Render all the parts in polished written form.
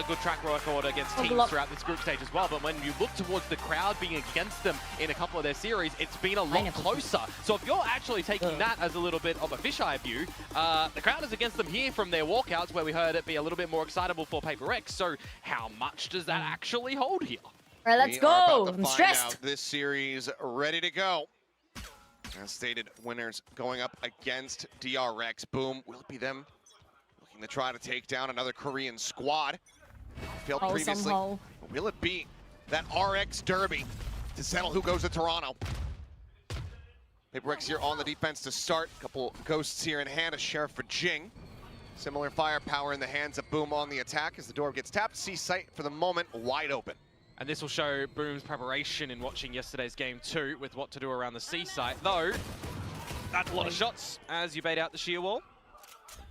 good track record against teams throughout this group stage as well, but when you look towards the crowd being against them in a couple of their series, it's been a lot closer. So if you're actually taking that as a little bit of a fisheye view, the crowd is against them here from their walkouts, where we heard it be a little bit more excitable for PRX. So how much does that actually hold here? All right, let's go. I'm stressed. This series ready to go. As stated, winners going up against DRX. Boom. Will it be them looking to try to take down another Korean squad? Failed previously. Somehow. Will it be that RX Derby to settle who goes to Toronto? PRX here on the defense to start. A couple ghosts here in hand. A sheriff for Jinggg. Similar firepower in the hands of Boom on the attack as the door gets tapped. C site for the moment wide open. And this will show Boom's preparation in watching yesterday's game 2 with what to do around the C site. Though, that's a lot of shots as you bait out the shear wall.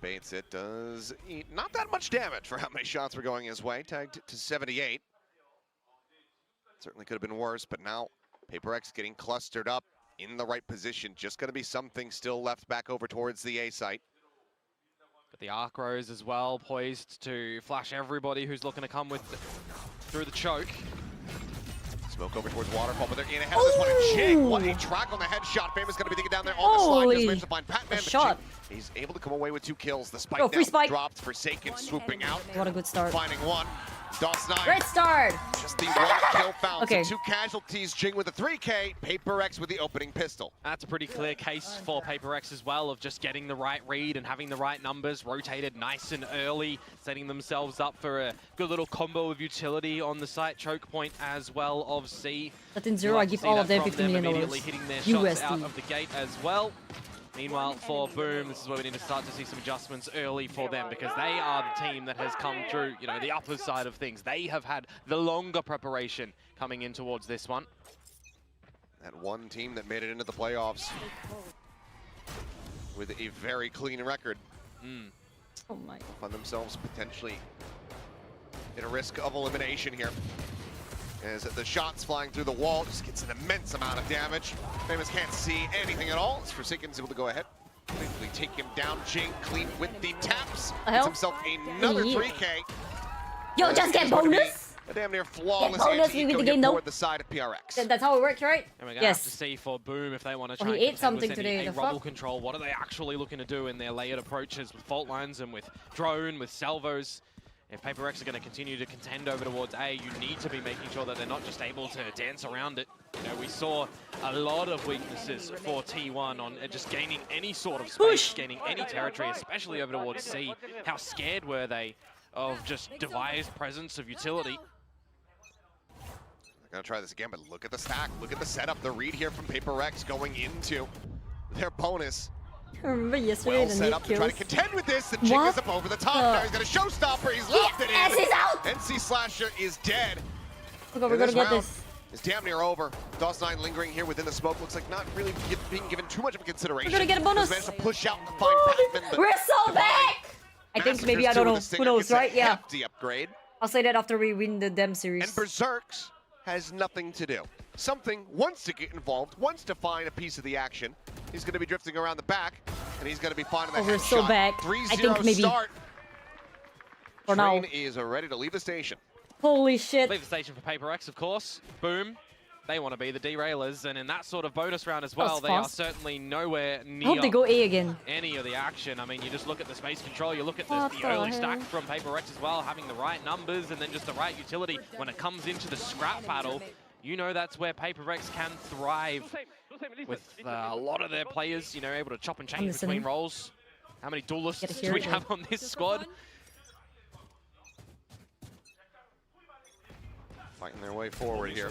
Baits it, does eat not that much damage for how many shots were going his way. Tagged to 78. Certainly could have been worse, but now PRX getting clustered up in the right position. Just going to be something still left back over towards the A site. But the arc rows as well, poised to flash everybody who's looking to come with through the choke. Smoke over towards Waterfall, but they're in ahead of this one. And Jinggg, what a track on the headshot. Fame is going to be thinking down there on the slide. Just managed to find Batman, but Jinggg, he's able to come away with 2 kills. The spike now dropped. Forsaken swooping out. What a good start. Finding one. DOS9. Great start. Just the 1 kill found. Okay. So 2 casualties. Jinggg with a 3K. PRX with the opening pistol. That's a pretty clear case for PRX as well of just getting the right read and having the right numbers rotated nice and early, setting themselves up for a good little combo of utility on the site. Choke point as well of C. But in Zero, I give all of them $50 million. Immediately hitting their shots out of the gate as well. Meanwhile, for Boom, this is where we need to start to see some adjustments early for them, because they are the team that has come through, you know, the upper side of things. They have had the longer preparation coming in towards this one. That one team that made it into the playoffs with a very clean record. Oh my. Find themselves potentially at a risk of elimination here. As the shots flying through the wall, just gets an immense amount of damage. Famous can't see anything at all. As Forsaken's able to go ahead, quickly take him down. Jinggg clean with the taps. Gets himself another 3K. Yo, just get bonus. A damn near flawless anti-eco here toward the side of PRX. That's how it works, right? And we're going to have to see for Boom if they want to try he ate something today. Rubble control. What are they actually looking to do in their layered approaches with fault lines and with drone, with salvos? If PRX are going to continue to contend over towards A, you need to be making sure that they're not just able to dance around it. You know, we saw a lot of weaknesses for T1 on just gaining any sort of space, gaining any territory, especially over towards C. How scared were they of just devised presence of utility? They're going to try this again, but look at the stack. Look at the setup. The read here from PRX going into their bonus. I remember yesterday well set up to try to contend with this. The Jinggg is up over the top. Now he's got a showstopper. He's locked it in. He's out. NC Slasher is dead. Okay, we're gonna get this. It's damn near over. DOS9 lingering here within the smoke. Looks like not really being given too much of a consideration. We're gonna get a bonus. Managed to push out and find Batman. We're so back. I think maybe, I don't know. Who knows, right? Yeah. Hefty upgrade. I'll say that after we win the Dem series. And Berserks has nothing to do. Something wants to get involved, wants to find a piece of the action. He's going to be drifting around the back, and he's going to be finding the headshot. We're so back. 3-0 start. For now. Train is ready to leave the station. Holy shit. Leave the station for PRX, of course. Boom. They want to be the derailers, and in that sort of bonus round as well, they are certainly nowhere near I hope they go A again. Any of the action. I mean, you just look at the space control, you look at the early stack from PRX as well, having the right numbers and then just the right utility. When it comes into the scrap battle, you know that's where PRX can thrive with a lot of their players, you know, able to chop and change between roles. How many duelists do we have on this squad? Fighting their way forward here.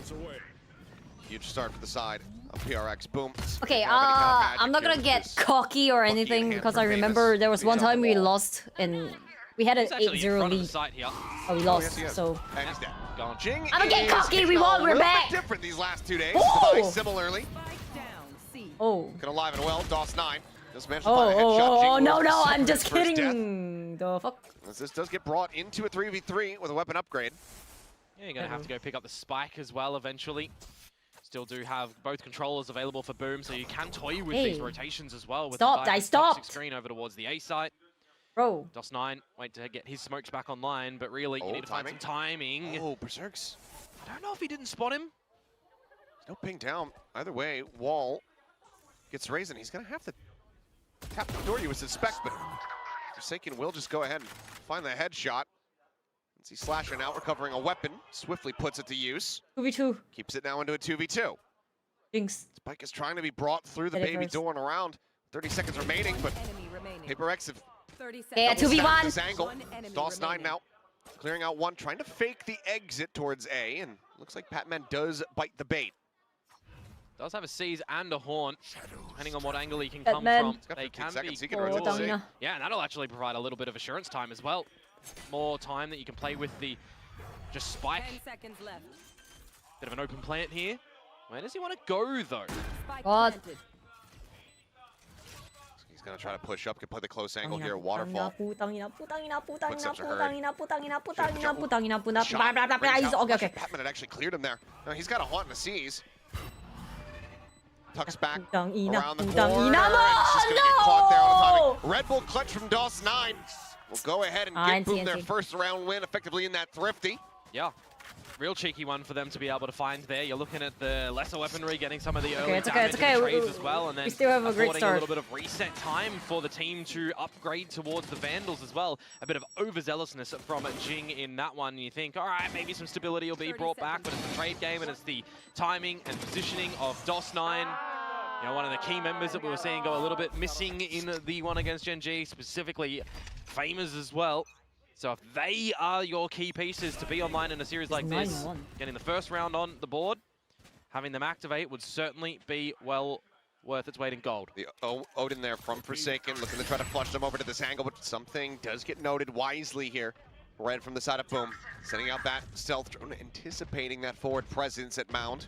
Huge start for the side of PRX. Boom. Okay, I'm not gonna get cocky or anything because I remember there was one time we lost and we had an 8-0 lead. Oh, we lost, so. And he's dead. I'm gonna get cocky, we won, we're back! Different these last 2 days. Oh! Similarly. Oh. Looking alive and well. DOS9 just managed to Oh, find a headshot. oh, no, I'm just kidding. The fuck? As this does get brought into a 3v3 with a weapon upgrade. Yeah, you're gonna have to go pick up the spike as well eventually. Still do have both controllers available for Boom, so you can toy with these rotations as well. With I stopped. screen over towards the A site. Bro. DOS9, wait to get his smokes back online, but really, you need to find some timing. Oh, Berserks. I don't know if he didn't spot him. No ping down. Either way, wall gets raised, and he's going to have to tap the door you would suspect, but Forsaken will just go ahead and find the headshot. He's slashing out, recovering a weapon, swiftly puts it to use. 2v2. Keeps it now into a 2v2. Jinx. Spike is trying to be brought through the baby door and around. 30 seconds remaining, but PRX have Yeah, 2v1. this angle. DOS9 now clearing out one, trying to fake the exit towards A, and looks like Patman does bite the bait. Does have a seize and a haunt, depending on what angle he can come Batman. from. He's got They 15 can seconds. be. He can run to C. Yeah, and that'll actually provide a little bit of assurance time as well. More time that you can play with the just spike. 10 seconds left. Bit of an open plant here. Where does he want to go though? Spike What? planted. He's going to try to push up, can play the close angle here, waterfall. Okay. Patman had actually cleared him there. No, he's got a haunt and a seize. Tucks back around the corner. It's just going to get caught there on the timing. Red Bull clutch from DOS9 will go ahead and get boom their first round win effectively in that thrifty. Yeah. Real cheeky one for them to be able to find there. You're looking at the lesser weaponry getting some of the early damage in the trades as well, and then we still have a great affording start. a little bit of reset time for the team to upgrade towards the Vandals as well. A bit of overzealousness from Jinggg in that one. You think, all right, maybe some stability will be brought back, but it's the trade game and it's the timing and positioning of DOS9. You know, one of the key members that we were seeing go a little bit missing in the one against Jinggg, specifically Famous as well. So if they are your key pieces to be online in a series like this, getting the first round on the board, having them activate would certainly be well worth its weight in gold. The Odin there from Forsaken, looking to try to flush them over to this angle, but something does get noted wisely here. Red from the side of Boom, sending out that stealth drone, anticipating that forward presence at Mound.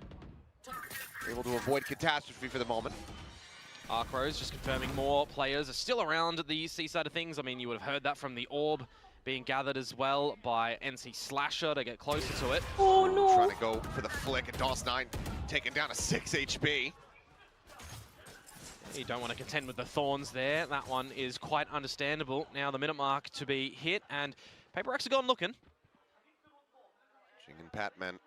Able to avoid catastrophe for the moment. Arcros just confirming more players are still around the C side of things. I mean, you would have heard that from the orb being gathered as well by NC Slasher to get closer to it. Oh no! Trying to go for the flick, and DOS9 taking down a 6 HP. You don't want to contend with the Thorns there. That one is quite understandable. Now the minute mark to be hit, and PRX are gone looking. Jinggg and Patman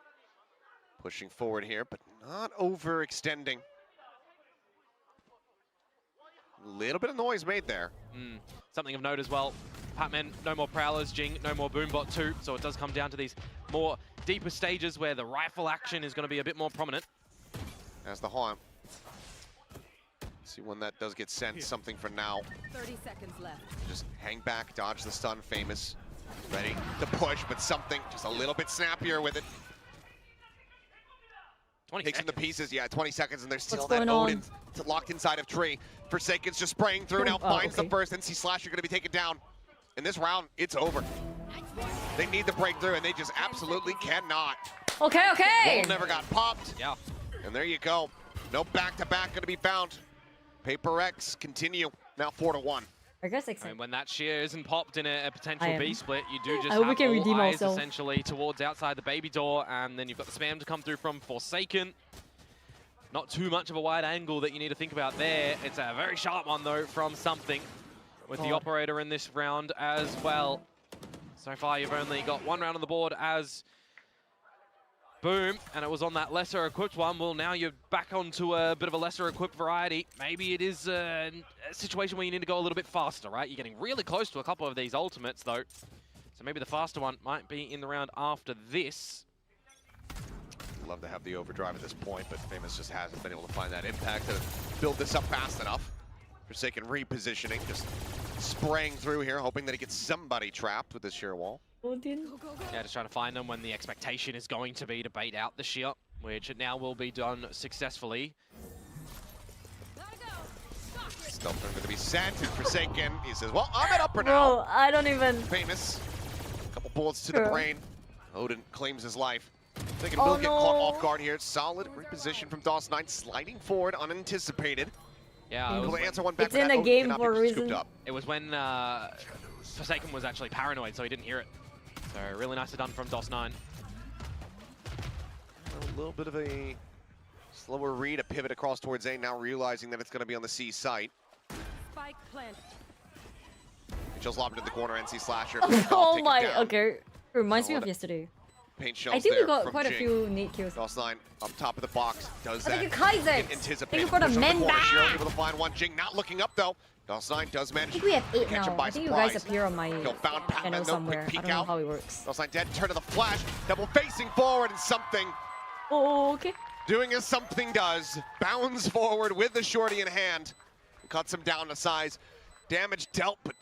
pushing forward here, but not overextending. A little bit of noise made there. Something of note as well. Patman, no more Prowlers, Jinggg, no more Boombot 2, so it does come down to these more deeper stages where the rifle action is going to be a bit more prominent. As the haunt. See when that does get sent, something for now. 30 seconds left. Just hang back, dodge the stun, Famous. Ready to push, but something just a little bit snappier with it. 20 Takes him to pieces, yeah, 20 seconds, and there's still What's that going Odin locked inside of Tree. Forsaken's just spraying through, now finds the first, NC Slasher gonna be taken down. In this round, it's over. They need the breakthrough, and they just absolutely cannot. Okay. Wall never got popped. Yeah. And there you go. No back-to-back gonna be found. PRX continue, now 4-1. I guess And when that shear isn't popped in a potential B split, you do just I hope we have can all redeem eyes ourselves. essentially towards outside the baby door, and then you've got the spam to come through from Forsaken. Not too much of a wide angle that you need to think about there. It's a very sharp one though from something with the operator in this round as well. So far you've only got one round on the board as Boom, and it was on that lesser equipped one. Well, now you're back onto a bit of a lesser equipped variety. Maybe it is a situation where you need to go a little bit faster, right? You're getting really close to a couple of these ultimates though. So maybe the faster one might be in the round after this. Love to have the overdrive at this point, but Famous just hasn't been able to find that impact to build this up fast enough. Forsaken repositioning, just spraying through here, hoping that he gets somebody trapped with this sheer wall. Yeah, just trying to find them when the expectation is going to be to bait out the shear, which it now will be done successfully. Stealth going to be sent, and Forsaken, he says, well, I'm at upper now. Bro, I don't even... Famous, a couple bullets to the brain. Odin claims his life. They can will get caught off guard here. Solid reposition from DOS9, sliding forward, unanticipated. Yeah, Able to answer one back, it's in a game for a reason. It was when Forsaken was actually paranoid, so he didn't hear it. So really nicely done from DOS9. A little bit of a slower read, a pivot across towards A, now realizing that it's going to be on the C site. Spike plant. Just lobbed into the corner, NC Slasher. Oh my, okay. It reminds me of yesterday. Paint shells I think we there got from quite a Jinggg. few neat kills. DOS9 up top of the box does that. Thank you, Kaiser. Anticipate. Thank you for the Push on men corner. Shiro back. able to find one. Jinggg not looking up though. DOS9 does I manage think we have 8 to catch him now. by I think you surprise. guys appear on my He'll found Pac-Man channel though. somewhere. Quick I peek don't know out. how it works. DOS9 dead. Turn to the flash. Double facing forward and something. Oh, okay. Doing as something does. Bounds forward with the shorty in hand. Cuts him down to size. Damage dealt, but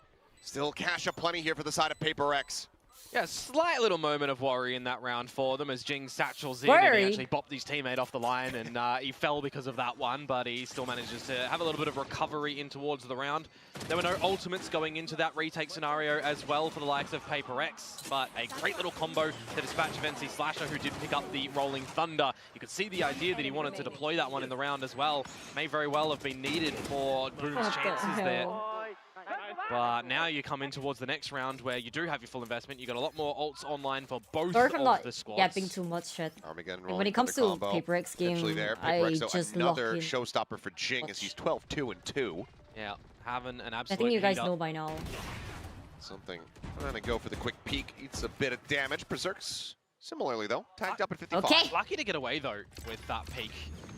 still cash aplenty here for the side of PRX. Yeah, slight little moment of worry in that round for them as Jinggg satchels in and he actually bopped his teammate off the line and he fell because of that one, but he still manages to have a little bit of recovery in towards the round. There were no ultimates going into that retake scenario as well for the likes of PRX, but a great little combo to dispatch of NC Slasher, who did pick up the Rolling Thunder. You could see the idea that he wanted to deploy that one in the round as well. May very well have been needed for Boom's chances there. But now you come in towards the next round where you do have your full investment. You got a lot more ults online for both Sorry for of not the squads. yapping too much, chat. Armageddon When it comes to PRX game, there. I PRX, just another lock in. showstopper for Jinggg as he's 12-2-2. Yeah, having an absolute I think you guys heat up. know by now. Something. I'm gonna go for the quick peek. Eats a bit of damage. Berserk's similarly though, tagged up at 55. Okay. Lucky to get away though with that peak,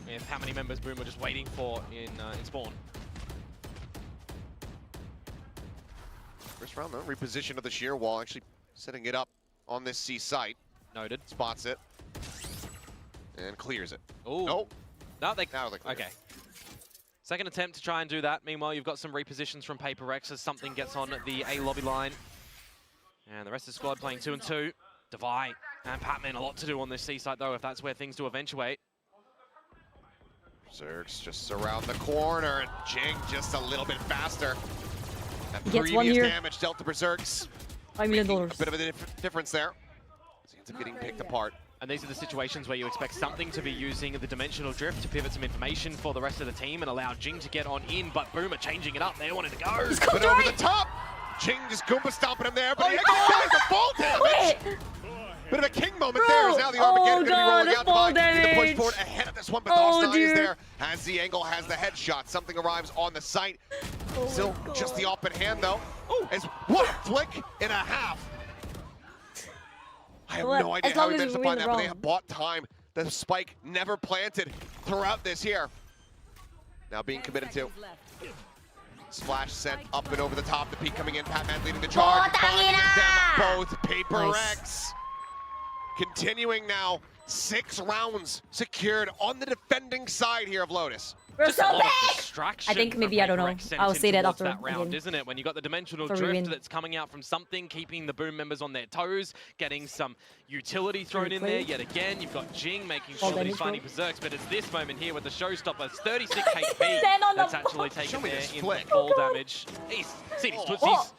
with how many members Boom were just waiting for in spawn. First round though, reposition of the shear wall, actually setting it up on this C site. Noted. Spots it. And clears it. Oh. Nope. No, they... Now they clear. Okay. Second attempt to try and do that. Meanwhile, you've got some repositions from PRX as something gets on the A lobby line. And the rest of the squad playing 2 and 2. Devi and Pac-Man a lot to do on this C site though, if that's where things do eventuate. Berserk's just around the corner, and Jinggg just a little bit faster. That Gets one previous here. damage dealt to Berserk's. $5 million. A bit of a difference there. So he ends up getting picked apart. And these are the situations where you expect something to be using the dimensional drift to pivot some information for the rest of the team and allow Jinggg to get on in, but Boom are changing it up. They wanted to go. But over the top, Jinggg just Goomba stomping him there, but he dies the fall damage. Wait! Bit of a king moment there as now the Armageddon going to be rolling out fall behind. Need to push damage. forward ahead of this one, but Oh, DOS9 is dear. there. Has the angle, has the headshot. Something arrives on the site. Still just the open hand though. As one flick and a half. I have Well, no idea as how long he as managed to we find win that, the but they round. have bought time. The spike never planted throughout this here. Now being committed to. Splash sent up and over the top. The peak coming in. Pac-Man leading the charge. Finding them both. PRX. Continuing now. 6 rounds secured on the defending side here of Lotus. We're Just so a lot of bad! distraction I think maybe, from I don't know. PRX sent I'll in say that towards after that round, again. isn't it? When you got the dimensional For we drift win. that's coming out from something, keeping the Boom members on their toes, getting some utility thrown in there. Yet again, you've got Jinggg making sure that he's finding berserks, but it's this moment here with the showstopper. It's 36 HP Stand on the that's actually Show taken me there this in flick. the fall damage. He's seen his tootsies. Oh.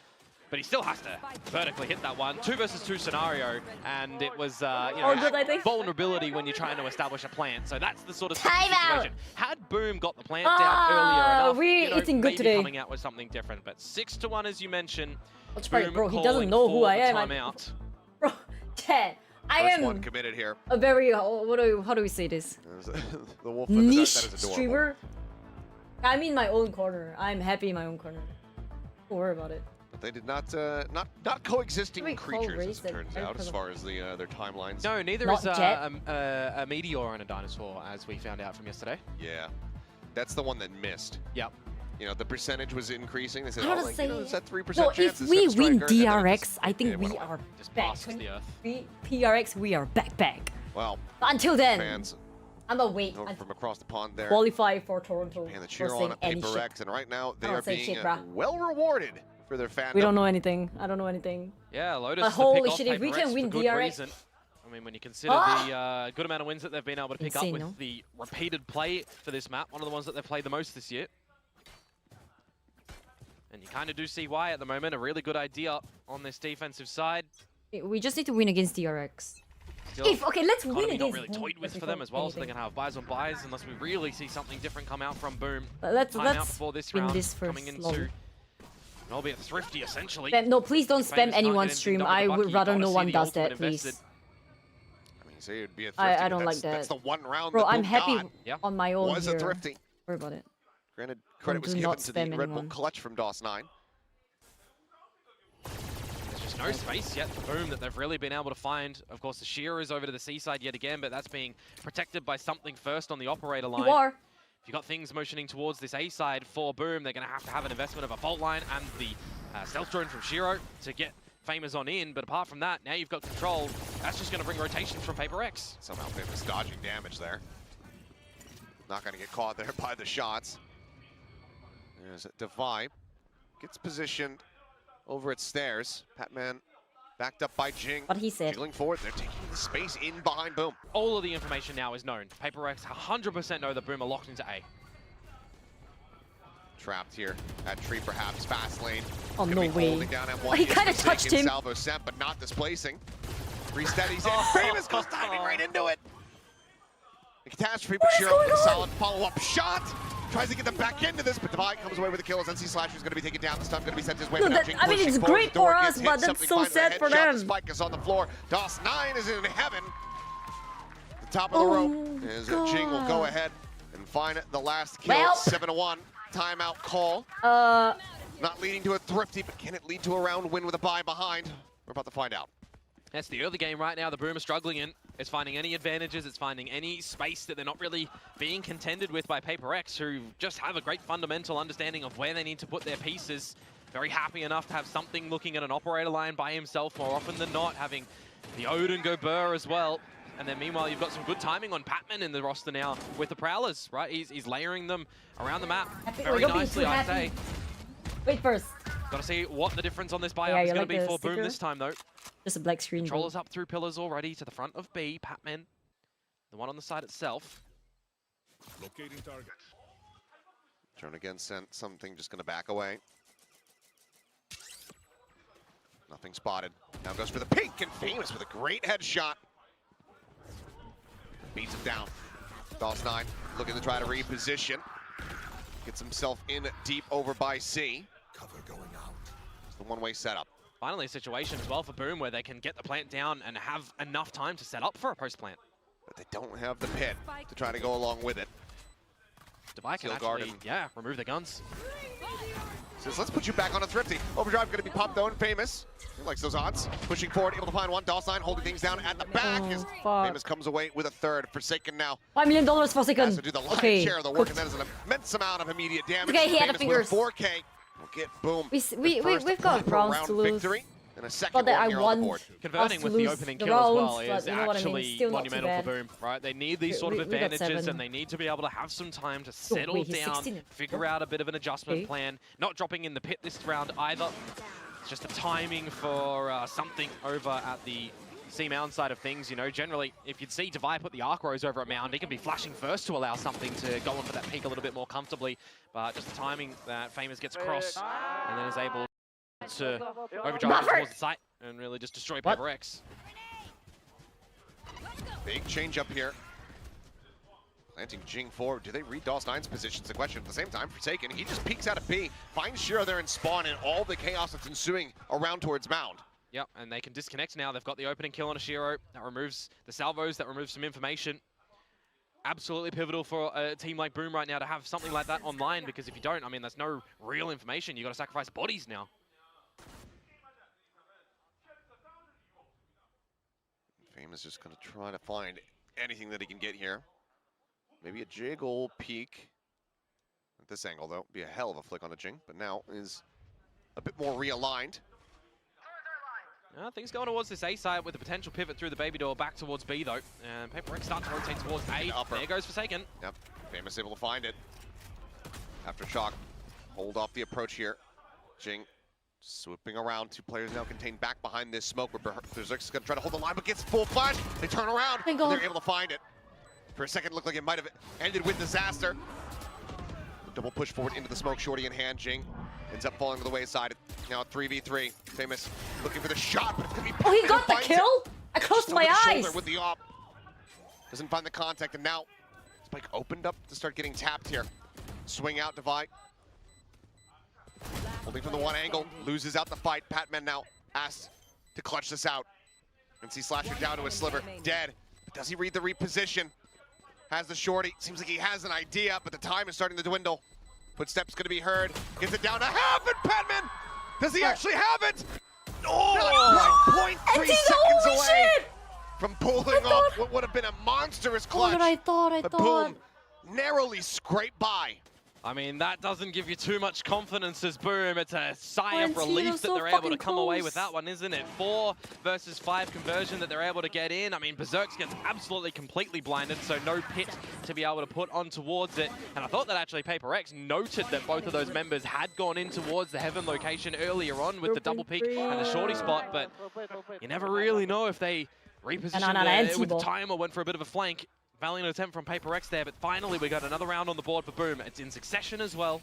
But he still has to vertically hit that one. 2 versus 2 scenario, and it was you know, Oh, good, I think. vulnerability when you're trying to establish a plant. So that's the sort of Time out. situation. Had Boom got the plant down earlier enough, we're you know, eating good maybe today. coming out with something different. But 6-1, as you mentioned. That's right, Boom bro. He calling doesn't know who for I the am. Timeout. Bro, chat. I First one am committed here. a very how do we say this? The wolf Niche that is adorable. streamer. I'm in my own corner. I'm happy in my own corner. Don't worry about it. But they did not coexisting Wait, call creatures, race as it that turns right out, for as the- far as their timelines. No, neither Not is Jet. a meteor and a dinosaur, as we found out from yesterday. Yeah, that's the one that missed. Yep. You know, the percentage was increasing. They said, I oh, don't like, say- you know, it's that 3% No, chance. if it's we gonna win strike Earth, and then it DRX, just- I think it we went away. are Just back. passes the earth. PRX, we are back. Well, But until then, fans I'm gonna wait over and from across the pond there. qualify for Toronto. And the for cheer saying on at any shit. PRX, and right now they I don't are say being shit, bruh. well rewarded for their fandom. We don't know anything. I don't know anything. Yeah, Lotus But to holy pick off shit, if we PRX can for win good DRX reason. I mean, when you consider the good amount of wins that they've been able to pick up Insane, with no? the repeated play for this map, one of the ones that they've played the most this year. And you kind of do see why at the moment. A really good idea on this defensive side. We just need to win against DRX. Still, Okay, let's win economy not against really Boom toyed with first for them before as well, so they anything. can have buys on buys unless we really see something different come out from Boom. Let's Timeout before this win round, this first coming into lobby. an albeit thrifty essentially. No, please don't spam Famous anyone's target stream. ending double I the would bucky. rather Gotta no see one the does ultimate that, please. invested. I mean, say it'd be a thrifty. I but don't like That's that. the one round Bro, that I'm Boom happy got. Yeah. on my own Was here. a thrifty. Don't worry about it. Granted, credit was do given not to the spam Red Bull anyone. clutch from DOS9. Just no space yet. Boom, that they've really been able to find. Of course, the Shearer is over to the C side yet again, but that's being protected by something first on the operator line. You are. If you've got things motioning towards this A side for Boom, they're going to have an investment of a fault line and the stealth drone from Shiro to get Famous on in. But apart from that, now you've got control. That's just going to bring rotation from PRX. Somehow Famous dodging damage there. Not going to get caught there by the shots. There's Divide. Gets positioned over at stairs. Patman backed up by Jinggg. What he said. Jiggling forward. They're taking the space in behind Boom. All of the information now is known. PRX 100% know that Boom are locked into A. Trapped here at tree, perhaps fast lane. Oh, no way. Holding down M1. He kind of touched him. Salvo sent, but not displacing. Re-steadies in. Famous goes diving right into it. The catastrophe, but Shiro with a solid follow-up shot. Tries to get them back into this, but Divide comes away with a kill as NC Slasher is going to be taken down. The stun going to be sent his way. No, But that, I mean, it's great for us, but that's so sad for them. Spike is on the floor. DOS9 is in heaven. The top of the rope is Jinggg will go ahead and find the last kill. Well. 7-1. Timeout call. Not leading to a thrifty, but can it lead to a round win with a bye behind? We're about to find out. That's the early game right now. The Boom are struggling in. It's finding any advantages. It's finding any space that they're not really being contended with by PRX, who just have a great fundamental understanding of where they need to put their pieces. Very happy enough to have something looking at an operator line by himself more often than not, having the Odin go Burr as well. And then meanwhile, you've got some good timing on Patman in the roster now with the Prowlers, right? He's layering them around the map very nicely, I'd say. Wait first. Got to see what the difference on this buyout is going to be for Boom this time, though. Just a black screen. Controllers up through pillars already to the front of B. Patman, the one on the side itself. Locating target. Drone again sent something, just going to back away. Nothing spotted. Now goes for the pink, and Famous with a great headshot. Beats him down. DOS9 looking to try to reposition. Gets himself in deep over by C. Cover going out. It's the one-way setup. Finally a situation as well for Boom where they can get the plant down and have enough time to set up for a post-plant. But they don't have the pit to try to go along with it. Divide can actually, remove the guns. Says, let's put you back on a thrifty. Overdrive going to be popped though, and Famous. He likes those odds. Pushing forward, able to find one. DOS9 holding things down at the back. As Famous comes away with a third. Forsaken now. $5 million for second. Has to do the lion's share of the work, and that is an immense amount of immediate damage. Okay, he had a Famous fingers. with a 4K. We'll get Boom. We've got rounds to lose. Victory. And a second But that one I here on want the board. Converting us with to the lose opening the kill as well rounds, is but you know what I mean, actually still not too monumental for bad. Boom, right? They need these sort of We got advantages 7. and they need to be able to have some time to settle wait, he's down, 16. figure out a bit of an adjustment Okay. plan. Not dropping in the pit this round either. It's just the timing for something over at the C Mound side of things. You know, generally, if you'd see Divide put the Arc Rose over at Mound, he can be flashing first to allow something to go on for that peak a little bit more comfortably. But just the timing that Famous gets across and then is able to overdrive towards the site and really just destroy PRX. Big change up here. Planting Jinggg forward. Do they read DOS9's position? It's a question. At the same time, Forsaken, he just peeks out of B, finds Shiro there in spawn, and all the chaos that's ensuing around towards Mound. Yep, and they can disconnect now. They've got the opening kill on a Shiro. That removes the salvos, that removes some information. Absolutely pivotal for a team like Boom right now to have something like that online, because if you don't, I mean, there's no real information. You've got to sacrifice bodies now. Famous just going to try to find anything that he can get here. Maybe a jiggle peek. At this angle, though, be a hell of a flick on a Jinggg, but now is a bit more realigned. Things going towards this A side with a potential pivot through the baby door back towards B, though. And PRX starting to rotate towards A. There goes Forsaken. Yep, Famous able to find it. After shock, hold off the approach here. Jinggg swooping around. 2 players now contained back behind this smoke. Berserk's going to try to hold the line, but gets full flash. They turn around, and they're able to find it. For a second, it looked like it might have ended with disaster. Double push forward into the smoke, shorty in hand. Jinggg ends up falling to the wayside. Now 3v3. Famous looking for the shot, but it's going to be... Oh, he got the kill? I closed my eyes. With the op. Doesn't find the contact, and now Spike opened up to start getting tapped here. Swing out, Divide. Holding from the one angle, loses out the fight. Patman now asked to clutch this out. And see Slasher down to a sliver, dead. But does he read the reposition? Has the shorty, seems like he has an idea, but the time is starting to dwindle. Footsteps gonna be heard, gets it down to half, and Patman! Does he actually have it? Oh, like 0.3 seconds holy away shit! from pulling off what would have been a monstrous clutch. What I thought. But boom, narrowly scraped by. I mean, that doesn't give you too much confidence as Boom. It's a sigh of Valentino's relief that so they're able to fucking come away with close. that one, isn't it? 4 versus 5 conversion that they're able to get in. I mean, Berserks gets absolutely completely blinded, so no pit to be able to put on towards it. And I thought that actually PRX noted that both of those members had gone in towards the Heaven location earlier on with the double peek and the shorty spot, but you never really know if they repositioned it with time or went for a bit of a flank. Valiant attempt from PRX there, but finally we got another round on the board for Boom. It's in succession as well.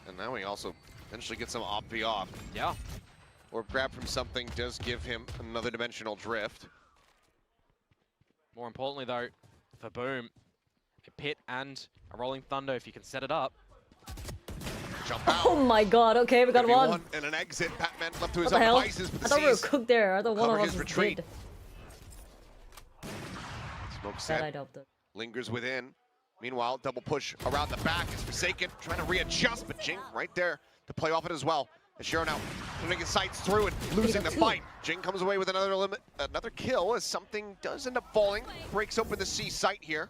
And now we also eventually get some op v off. Yeah. Or grab from something does give him another dimensional drift. More importantly though, for Boom, a pit and a Rolling Thunder if you can set it up. Jump out. Oh my god, okay, we got one. And an exit. Batman left to his What the own hell? devices, but I the thought we were C's cooked there. I thought one cover of his us was retreat. dead. Smoke That set. I doubt that. Lingers within. Meanwhile, double push around the back. It's Forsaken trying to readjust, but Jinggg right there to play off it as well. And Shiro now putting his sights through and losing the fight. Jinggg comes away with another kill as something does end up falling. Breaks open the C site here.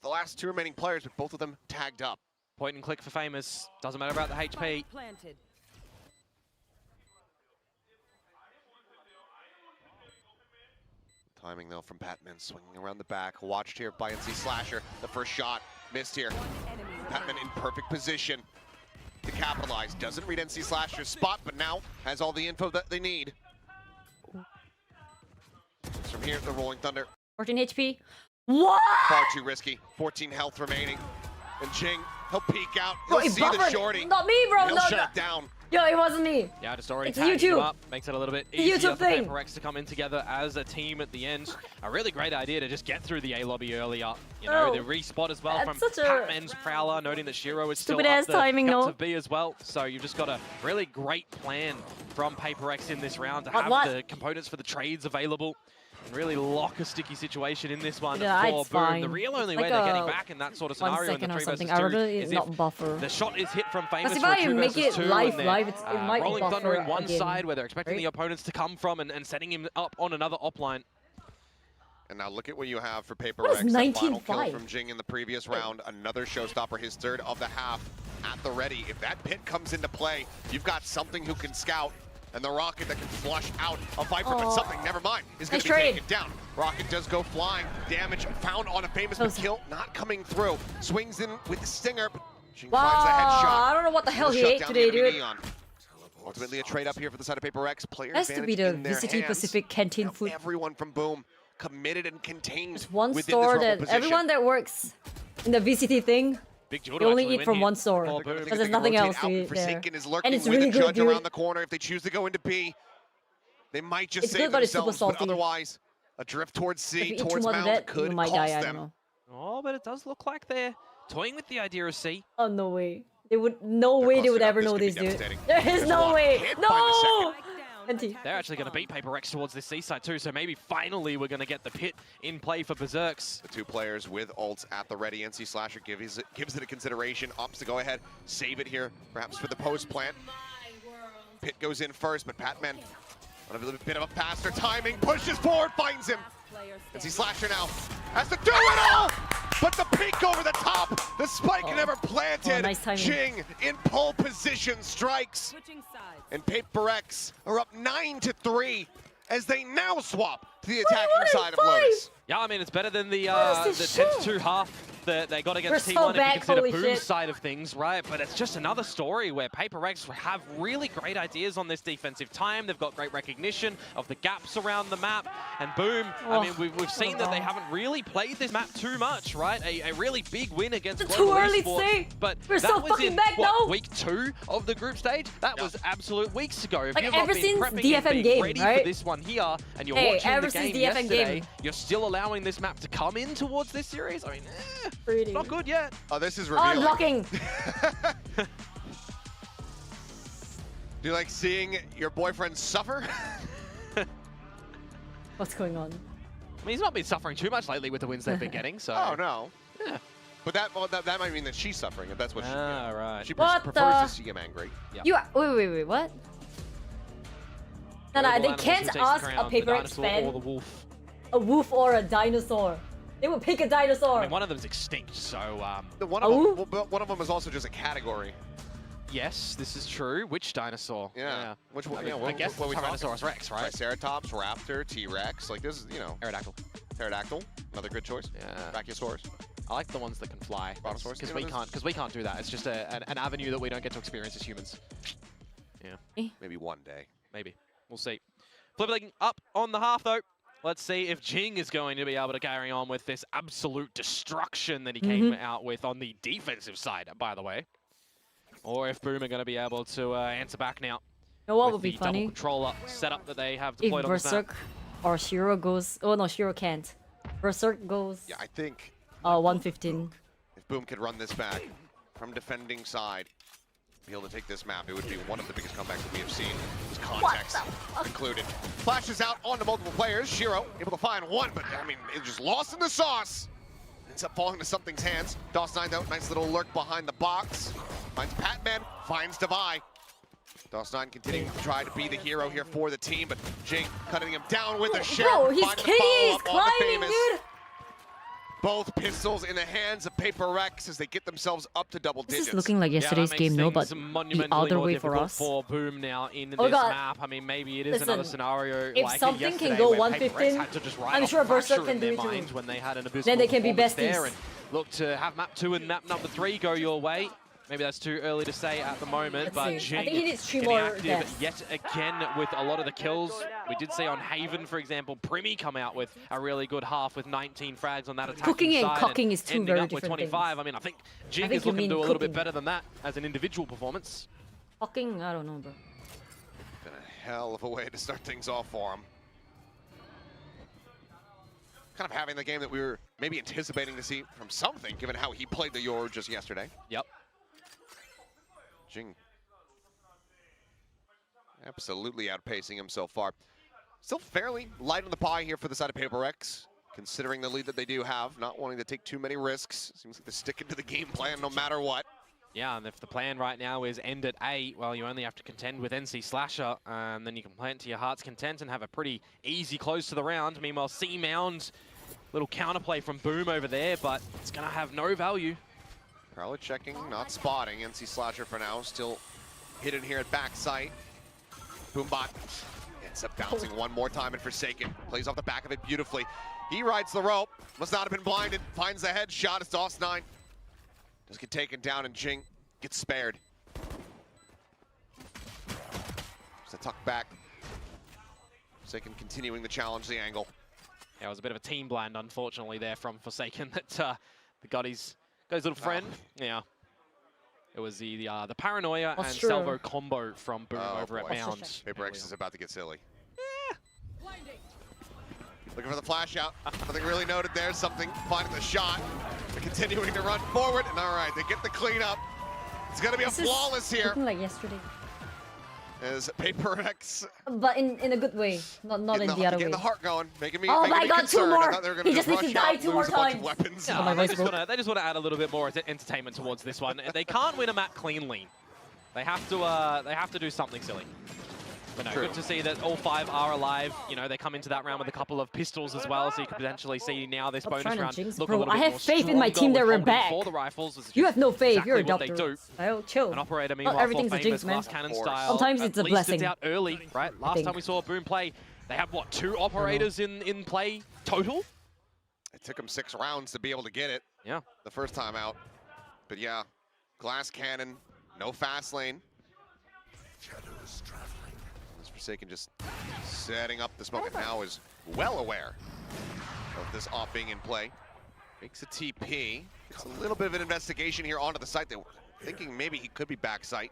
The last 2 remaining players, but both of them tagged up. Point and click for Famous. Doesn't matter about the HP. Planted. Timing though from Batman swinging around the back. Watched here by NC Slasher. The first shot missed here. Batman in perfect position to capitalize. Doesn't read NC Slasher's spot, but now has all the info that they need. From here, the Rolling Thunder. 14 HP. What? Far too risky. 14 health remaining. And Jinggg, he'll peek out. He'll Oh, he see the buffered. shorty. Not me, bro. He'll No, shut no. it down. Yo, it wasn't me. Yeah, just already It's tagging you YouTube. up. Makes it a little bit The easier YouTube for thing. PRX to come in together as a team at the end. A really great idea to just get through the A lobby earlier. You know, Oh, the respot as well from that's such a Batman's Prowler, noting that Shiro is still stupid ass up the timing, guts no? of B as well. So you've just got a really great plan from PRX in this round to have What? the components for the trades available. And really lock a sticky situation in this one Yeah, for it's Boom. fine. The real only It's way like they're getting a back in that sort of 1 scenario in the second or 3 something. versus I 2 really is not if buffer. the shot is hit from Famous Because if for a I 2 make versus it 2 live, and they're, it might Rolling buffer Thunder in one again, side where they're expecting right? the opponents to come from and setting him up on another op line. And now look at what you have for What is PRX. That final 19-5? kill from Jinggg in the previous round. Another showstopper, his 3rd of the half at the ready. If that pit comes into play, you've got something who can scout. And the Rocket that can flush out a Viper, but something, never mind, is going to be taken down. Rocket does go flying. Damage found on a Famous, but kill not coming through. Swings in with the Stinger, but Jinggg finds a headshot. I don't know what the hell he Shut ate down today, the enemy dude. Neon. Ultimately a trade up here for the side of PRX. Player Has to be advantage the in their VCT hands. Pacific canteen Now food. everyone from Boom committed and contained There's one within store this rebel that position. everyone that works in the VCT thing, Big Judo they only actually eat win from here one store. for Boom. Because there's nothing else to eat there. Forsaken is lurking And it's with really a good, judge dude. around the corner. If they choose to go into B, they might just It's save good, but it's super themselves. But salty. otherwise, a drift towards If C, you eat too towards much of Mount that, could you might cost die, I don't them. know. Oh, but it does look like they're toying with the idea of C. Oh, no way. They would, no They're way they would clustered up. ever This know could be this, dude. devastating. There is There's no one. way. Can't find No! the Anti. They're actually going to beat PRX towards this C side too, so maybe finally we're going to get the pit in play for Berserks. The 2 players with ults at the ready. NC Slasher gives it a consideration. Opts to go ahead, save it here, perhaps for the post plant. Pit goes in first, but Patman on a little bit of a faster timing, pushes forward, finds him. NC Slasher now has to do it all, but the peek over the top, the spike never planted. nice timing. Jinggg in pole position strikes, Switching sides. and PRX are up 9-3 as they now swap to the attacking side of Lotus. Yeah, I mean, it's better than the What is this 10-2 half that they got against We're T1 so if you back, consider holy Boom's shit. side of things, right? But it's just another story where PRX have really great ideas on this defensive time. They've got great recognition of the gaps around the map. And Boom, I mean, we've seen that they haven't really played this map too much, right? A really big win against It's Global too early to Esports, say. But We're that so was fucking in, back, what, though. week 2 of the group stage? That was absolute weeks ago. If Like, you've not ever been since prepping and DFM being game, ready right? for this one here, and you're Hey, watching ever the since game DFM yesterday, game. you're still allowing this map to come in towards this series? I mean, Pretty. it's not good yet. Oh, this is Oh, revealing. I'm blocking. Do you like seeing your boyfriend suffer? What's going on? I mean, he's not been suffering too much lately with the wins they've been getting, so... Oh, no. Yeah. But that might mean that she's suffering, if that's what she Ah, right. She What prefers the- to see him angry. You are, wait, what? No, They're the they animals who can't takes the ask crown, a the PRX dinosaur fan or the wolf. a wolf or a dinosaur. They would pick a dinosaur. I mean, one of them's extinct, so One of them is also just a category. yes, this is true. Which dinosaur? Yeah. Which one? I, mean, Yeah, I guess what we talking? Tyrannosaurus Rex, right? Triceratops, Raptor, T-Rex. Like this is, you know, Aerodactyl. pterodactyl. Another good choice. Yeah. Brachiosaurus. I like the ones that can fly. Brontosaurus. Because we can't do that. It's just an avenue that we don't get to experience as humans. Yeah, Maybe one day. maybe. We'll see. Flip up on the half though. Let's see if Jinggg is going to be able to carry on with this absolute destruction that he came out with on the defensive side, by the way. Or if Boom are going to be able to answer back now. You know what with would be the funny? double controller setup that they have If deployed on this map. Berserk or Shiro goes... Oh no, Shiro can't. Berserk goes... Yeah, I think 115. if Boom could run this back from defending side, be able to take this map, it would be one of the biggest comebacks that we have seen. With context included. Flashes out onto multiple players. Shiro able to find one, but I mean, it's just lost in the sauce. Ends up falling to something's hands. DOS9 though, nice little lurk behind the box. Finds Patman, finds Devi. DOS9 continuing to try to be the hero here for the team, but Jinggg cutting him down with a share. Bro, he's Finds the KD, he's follow-up on the climbing, famous. dude! Both pistols in the hands of PRX as they get themselves up to double digits. This is looking like yesterday's game, no, but the other way for us. For Boom now in this God. map. I mean, maybe it is Listen, another scenario if like something it can yesterday go where 115, PRX had to just write I'm off sure Berserk Fracture can in do their it too. minds when they had an abysmal Then they can be performance besties. there and look to have map 2 and map number 3 go your way. Maybe that's too early to say at the moment, Let's but see. I Jinggg think he needs 3 getting more active deaths. yet again with a lot of the kills. We did see on Haven, for example, Primi come out with a really good half with 19 frags on that attacking Cooking and side cocking is two ending very up with different 25. I mean, I think Jinggg think is you looking to do mean a little bit cooking. better than that as an individual performance. Fucking, I don't know, bro. Been a hell of a way to start things off for him. Kind of having the game that we were maybe anticipating to see from something, given how he played the Yor just yesterday. Yep. Jinggg absolutely outpacing him so far. Still fairly light on the pie here for the side of PRX, considering the lead that they do have, not wanting to take too many risks. Seems like they're sticking to the game plan no matter what. Yeah, and if the plan right now is end at 8, well, you only have to contend with NC Slasher, and then you can play it to your heart's content and have a pretty easy close to the round. Meanwhile, C-Mound, little counterplay from Boom over there, but it's going to have no value. Probably checking, not spotting. NC Slasher for now, still hidden here at backside. Boombot ends up bouncing one more time and Forsaken plays off the back of it beautifully. He rides the rope, must not have been blinded, finds the headshot as DOS9 does get taken down and Jinggg gets spared. Just a tuck back. Forsaken continuing to challenge the angle. Yeah, it was a bit of a team blind, unfortunately, there from Forsaken that got his little friend. Yeah. It was the Paranoia and Austria. Salvo combo from Boom over at boy. Mound. PRX is about to get silly. Looking for the flash out. Nothing really noted there. Something finding the shot. They're continuing to run forward. And all right, they get the cleanup. It's going to be This a is flawless here. looking like yesterday. As PRX But in a good way, not in the other getting way. the heart going, making me, Oh making my me God, 2 concerned. more. I thought they were going He to just needs to rush die out, 2 more lose a bunch of times. weapons. Yeah, Oh my they voice just want to add a little bit more entertainment towards this one. They can't win a map cleanly. They have to do something silly. But no, good to see that all 5 are alive. You know, they come into that round with a couple of pistols as well, so you could potentially see now this bonus trying to round jinx, look bro. a little I bit have more faith in my stronger team that with we're holding back. for the rifles. It's You just have no faith, exactly you're a what they doctor. do. Oh, chill. An operator, meanwhile, everything's for a jinx, famous man. glass cannon Of course. style. Sometimes it's a At least blessing. it's out early, right? Last time we saw Boom play, they had, what, 2 operators in play total? It took him 6 rounds to be able to get it. Yeah. The first time out. But yeah, glass cannon, no fast lane. Shadows traveling. This Forsaken just setting up the smoke and now is well aware of this op being in play. Makes a TP. It's a little bit of an investigation here onto the site. They were thinking maybe he could be backside.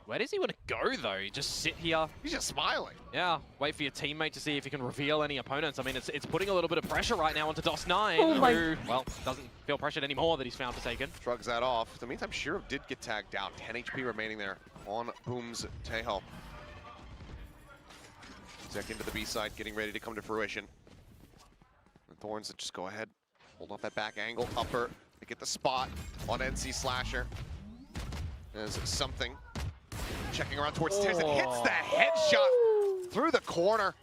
Where does he want to go, though? You just sit here? He's just smiling. Yeah, wait for your teammate to see if you can reveal any opponents. I mean, it's putting a little bit of pressure right now onto DOS9, Oh my- who, well, doesn't feel pressured anymore that he's found Forsaken. Shrugs that off. In the meantime, Shiro did get tagged down. 10 HP remaining there on Boom's Teho. Zek into the B side, getting ready to come to fruition. The Thorns that just go ahead, hold off that back angle, upper, to get the spot on NC Slasher. There's something checking around towards stairs and hits the headshot. through the corner.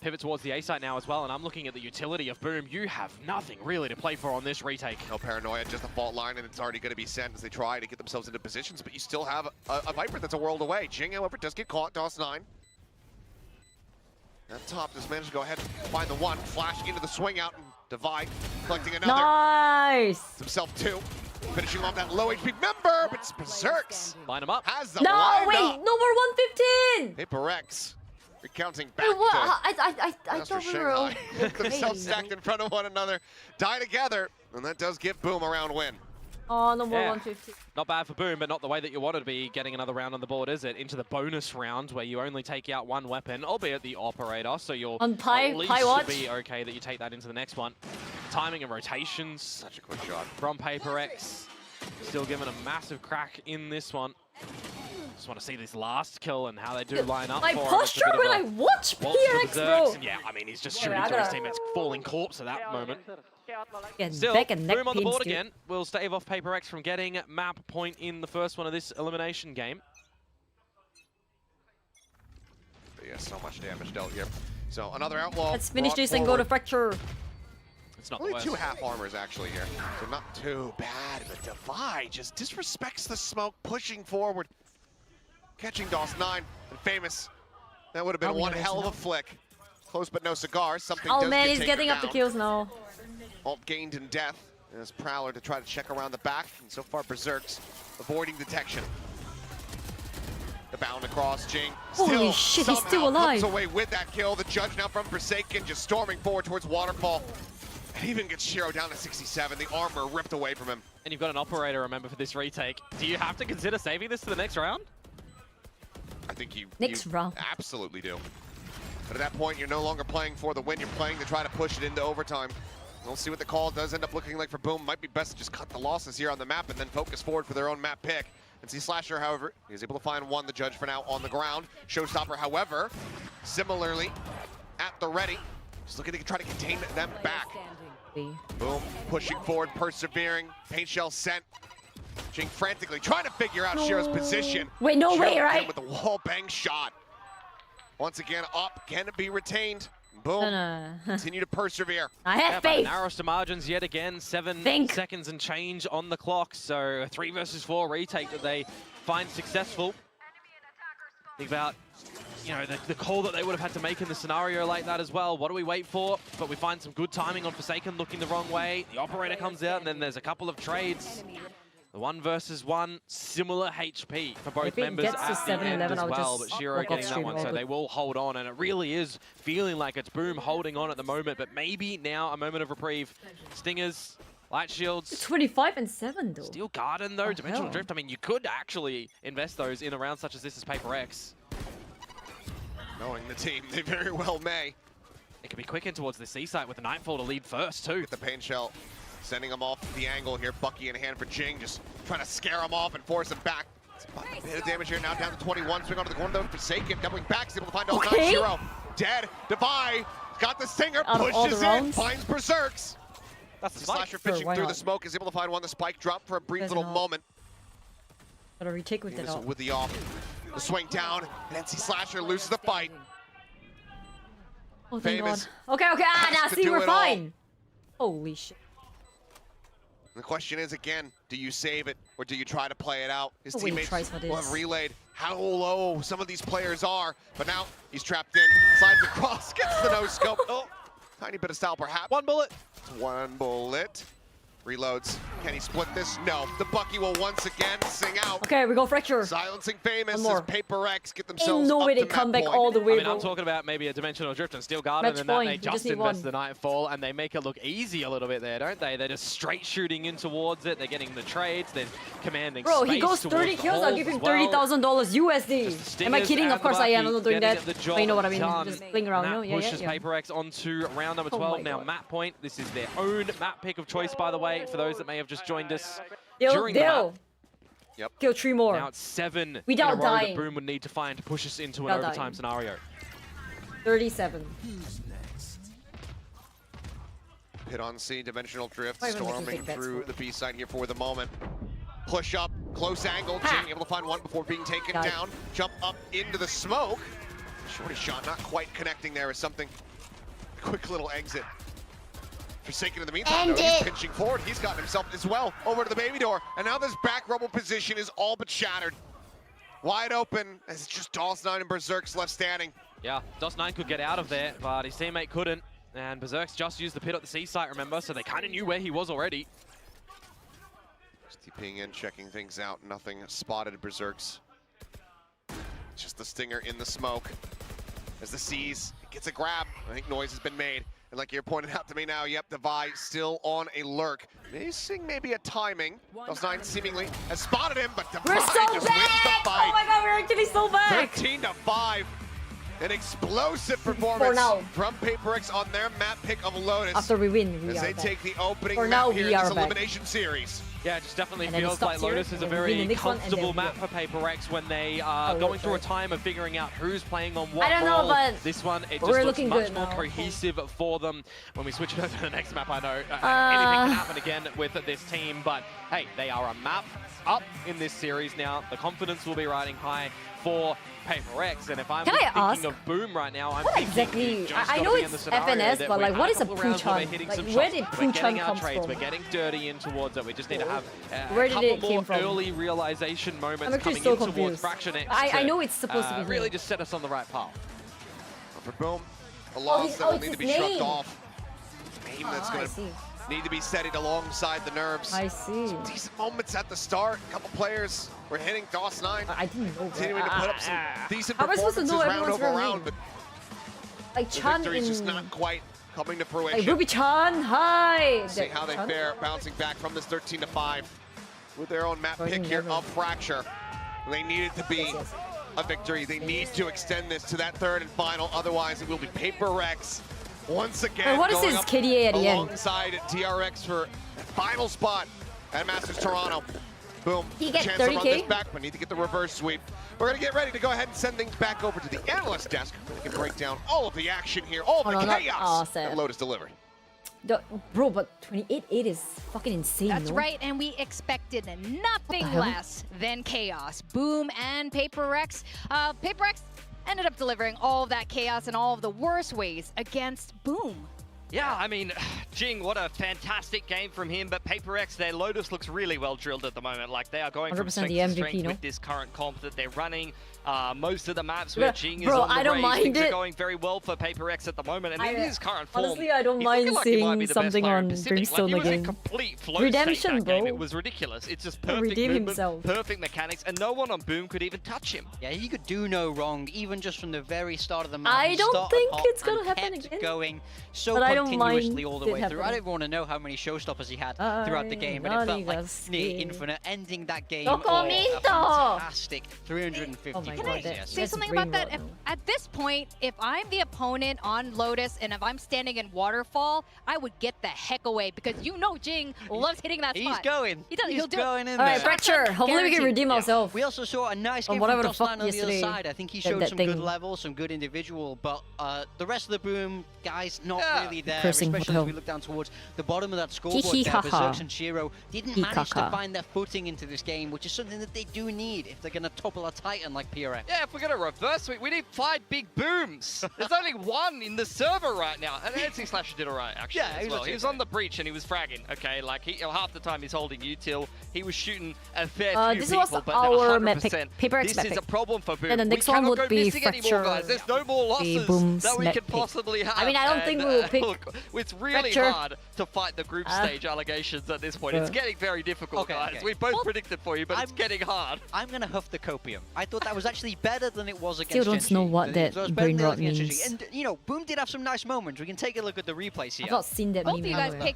Pivot towards the A site now as well, and I'm looking at the utility of Boom. You have nothing really to play for on this retake. No paranoia, just a fault line, and it's already going to be sent as they try to get themselves into positions, but you still have a Viper that's a world away. Jinggg, however, does get caught. DOS9. At top, just managed to go ahead and find the one. Flash into the swing out and divide, collecting another. Nice. It's himself two. Finishing off that low HP member, but it's Berserks. Line him up. Has the No, line wait, up. no more 115. PRX recounting back Wait, what? to I Master thought we were Shanghai. Get okay. themselves stacked in front of one another, die together, and that does give Boom a round win. Oh, no more Yeah. 150. Not bad for Boom, but not the way that you wanted to be getting another round on the board, is it? Into the bonus round where you only take out one weapon, albeit the operator, so you'll On Pi at least watch. be okay that you take that into the next one. Timing and rotations Such a quick shot. from PRX. Still given a massive crack in this one. Just want to see this last kill and how they do line up My for him. posture It's a bit when I of a watch waltz to PRX, berserks, bro. and yeah, I mean, he's just Yeah, shooting I through his gotta- teammates, falling corpse at that moment. Getting Still, back and neck Boom on the pains, board dude. again. Will stave off PRX from getting map point in the first one of this elimination game. But yeah, so much damage dealt here. So another outlaw. Let's finish brought this and go to forward. Fracture. It's not the Only worst. two half armors actually here, so not too bad. But Divide just disrespects the smoke, pushing forward, catching DOS9 and Famous. That would have been Oh, we one know hell of a this flick. Close but no cigars. Something Oh does man, get he's taken getting up the down. kills now. Alt gained in death as Prowler to try to check around the back, and so far Berserks avoiding detection. The bound across, Jinggg Holy still shit, he's somehow still alive. comes away with that kill. The judge now from Forsaken just storming forward towards Waterfall. And even gets Shiro down to 67. The armor ripped away from him. And you've got an operator, remember, for this retake. Do you have to consider saving this to the next round? I think you Next round. absolutely do. But at that point, you're no longer playing for the win. You're playing to try to push it into overtime. We'll see what the call does end up looking like for Boom. Might be best to just cut the losses here on the map and then focus forward for their own map pick. And see Slasher, however, is able to find one. The judge for now on the ground. Showstopper, however, similarly at the ready. Just looking to try to contain them back. Boom, pushing forward, persevering. Paint shell sent. Jinggg frantically trying to figure out Shiro's position. Wait, no Shiro way, again right? with the wall bang shot. Once again up, can it be retained? Boom, No. continue to persevere. I Yeah, have by the faith. narrowest of margins yet again. 7 Think. seconds and change on the clock. So a 3 versus 4 retake that they find successful. Think about, you know, the call that they would have had to make in the scenario like that as well. What do we wait for? But we find some good timing on Forsaken looking the wrong way. The operator comes out, and then there's a couple of trades. The 1 versus 1, similar HP for both If it members gets to at the 7-11, end as I'll well, just but Shiro walk off getting that stream one, all so good. they will hold on, and it really is feeling like it's Boom holding on at the moment, but maybe now a moment of reprieve. Stingers, Light Shields, 25 and 7 though. Steel Garden though, Oh, Dimensional hell. Drift, I mean, you could actually invest those in a round such as this as PRX. Knowing the team, they very well may. It could be quick in towards the C site with the Nightfall to lead first too. Get the pain shell, sending him off the angle here. Bucky in hand for Jinggg, just trying to scare him off and force him back. It's a bit of damage here now, down to 21. Swing onto the corner though, Forsaken, doubling back, he's able to find all Okay. Shiro. Dead, Divide, got the stinger, Out of all pushes the in, rounds? finds Berserks. That's the Slasher Sure, fishing why through not? the smoke, is able to find one. The spike drop for a brief Does little not. moment. Gotta retake with it Famous all. with the off, the swing down, and NC Slasher loses the fight. Oh, thank Famous God. Okay, okay. has Now to see, do we're it all. fine. Holy shit. The question is again, do you save it or do you try to play it out? His Oh, wait, teammates tries for will have this. relayed how low some of these players are, but now he's trapped in, slides across, gets the no scope. Oh, tiny bit of style perhaps. 1 bullet. One bullet. Reloads. Can he split this? No. The Bucky will once again sing out. Okay, we go Fracture. Silencing Famous One more. as PRX get themselves Ain't no up way to they come map back point. all the I way, mean, bro. I'm talking about maybe a Dimensional Drift and Steel Garden, Match and that point. they You just just need invest one. the Nightfall, and they make it look easy a little bit there, don't they? They're just straight shooting in towards it. They're getting the trades. They're commanding Bro, he space goes towards 30 the kills, I'll holes give him as well. $30,000 USD. Just the Am I Stingers kidding? and Of course the I am. I'm Bucky not doing getting that. the But job you know what I mean. done. Just playing around. And No, that yeah, pushes yeah. PRX onto round number Oh 12. my Now, God. map point. This is their own map pick of choice, by the way, for those that may have just joined us They'll, during the map. they'll Yep. kill 3 more. Now it's 7 Without in a row dying. that Boom would need to find to push us into an Without overtime dying. scenario. 37. Hit on C, Dimensional Drift, Why wasn't storming think that's through what- the B side here for the moment. Push up, close angle, Ha! Jinggg able to find one before being taken Got it. down. Jump up into the smoke. Shorty shot not quite connecting there is something. Quick little exit. Forsaken in the meantime, though, he's pinching forward. He's gotten himself as well over to the baby door. And now this back rubble position is all but shattered. Wide open as it's just DOS9 and Berserk's left standing. Yeah, DOS9 could get out of there, but his teammate couldn't. And Berserk's just used the pit at the C site, remember? So they kind of knew where he was already. Just TPing in, checking things out. Nothing spotted at Berserk's. Just the stinger in the smoke. As the C's gets a grab. I think noise has been made. And like you're pointing out to me now, yep, Devi still on a lurk. Missing maybe a timing. DOS9 seemingly has spotted him, but Devi We're so just back! wins the fight. Oh my god, we're actually so back! 13-5. An explosive performance from PRX on their map pick of Lotus. After we win, we as are they back. take the opening For map now, here we in this are back. elimination series. Yeah, it just definitely And then it feels stops like here, Lotus is a and then we win very the next one, and comfortable then map we for PRX when they are Oh, going through a right. time of figuring out who's playing on what I don't know, role. but This one, it just we're looks looking much good more now. cohesive for them. When we switch it over to the next map, I know anything can happen again with this team, but hey, they are a map up in this series now. The confidence will be riding high for PRX, and if I'm Can I thinking ask, of Boom right now, I'm what thinking exactly? just I got know to be in it's the scenario FNS, that but we've like, had what is a couple of rounds where we're Puchan? hitting Like, some where shots. did We're Puchan getting our come trades, from? we're getting dirty in towards it. We just need to have Where a did it couple came more from? early realization moments I'm actually coming so in towards confused. Fraction X. I know it's supposed to be really him. just set us on the right path. For Boom, a loss that will it's need to be his shrugged name. off. Name that's I going to see. need to be studied alongside the nerves. I see. Decent moments at the start. A couple players were hitting DOS9. I didn't know. Continuing to put up some decent How am I supposed to performances know round everyone's over real round, name? but Like the Chan victory's just in... not quite coming to Like fruition. Ruby Chan, hi! See how they Chan? fare, bouncing back from this 13-5 with their own map Joining pick here never. of Fracture. They need it to be Yes. a victory. They need to extend this to that third and final, otherwise it will be PRX once again. Wait, what is going his up KDA at the end? alongside TRX for the final spot at Masters Toronto. Boom. He gets Chance to run 30K? this back, but need to get the reverse sweep. We're going to get ready to go ahead and send things back over to the analyst desk where they can break down all of the action here, all of the no, not- chaos sad. that Lotus delivered. Bro, but 28-8 is fucking insane, That's no? right, and we expected nothing hell? less than chaos. Boom and PRX. PRX ended up delivering all of that chaos in all of the worst ways against Boom. Yeah, I mean, Jing, what a fantastic game from him, but PRX, their Lotus looks really well drilled at the moment. Like, they are going from 100% strength the to MVP, strength no? with this current comp that they're running. Most of the maps where Bro, Jing is bro, on the I don't race, mind things it. are going very well for PRX at the moment, and in his current form, honestly, I don't he's mind looking like he might seeing be the best something player in on Pacific. Brimstone like, he again. was a complete flow Redemption, state that game. bro. It was ridiculous. It's just He'll perfect redeem movement, himself. perfect mechanics, and no one on Boom could even touch him. Yeah, he could do no wrong, even just from the very start of the map. I He don't started think hot it's gonna and happen kept again. going so But I don't continuously mind all the it way through. I happening. don't want to know how many showstoppers he had throughout the game, but it felt like near infinite, ending that game No on a comento. fantastic 350 Oh my Can God, points. that- Yes. Say That's something brain about that? rot If, now. at this point, if I'm the opponent on Lotus and if I'm standing in Waterfall, I would get the heck away because you know Jing loves hitting that He's spot. going. He does. He's He'll do going it. in All right, there. Fracture. Hopefully we can Guaranteed. redeem ourselves. We also saw a nice Or game whatever from the fuck DOS9 on the other yesterday side. I think he that- showed that some thing. good levels, some good individual, but the rest of the Boom guys not Yeah. really there, Cursing, what especially the as we hell? look down towards the bottom of that scoreboard Hee hee there. ha ha. Berserk and Shiro didn't Hee manage ka to ka. find their footing into this game, which is something that they do need if they're going to topple a titan like PRX. Yeah, if we're going to reverse, we need 5 big booms. There's only one in the server right now. And NC Slasher did alright, actually, Yeah, he as was well. okay He was for on the breach and he was fragging, okay? Like, half the time he's holding util. He was shooting a fair few this people, was but our 100%. map pick. PRX This map is a pick. problem for Boom. And the next we one cannot would go be missing anymore, Fracture, guys. There's no more losses Boom's that we map could pick. possibly have. I mean, I don't think we will pick Look, it's really Fracture. hard to fight the group stage allegations at this point. It's Uh. getting very difficult, Okay, guys. okay. We both predicted for you, but it's I'm- getting hard. I'm going to huff the copium. I thought that was actually better than it was against Still don't Gen know G. what It that was better brain than it was rot against Gen means. G. And, you know, Boom did have some nice moments. We can take a look at the replays here. I've not seen that Both meme. of you guys anywhere. pick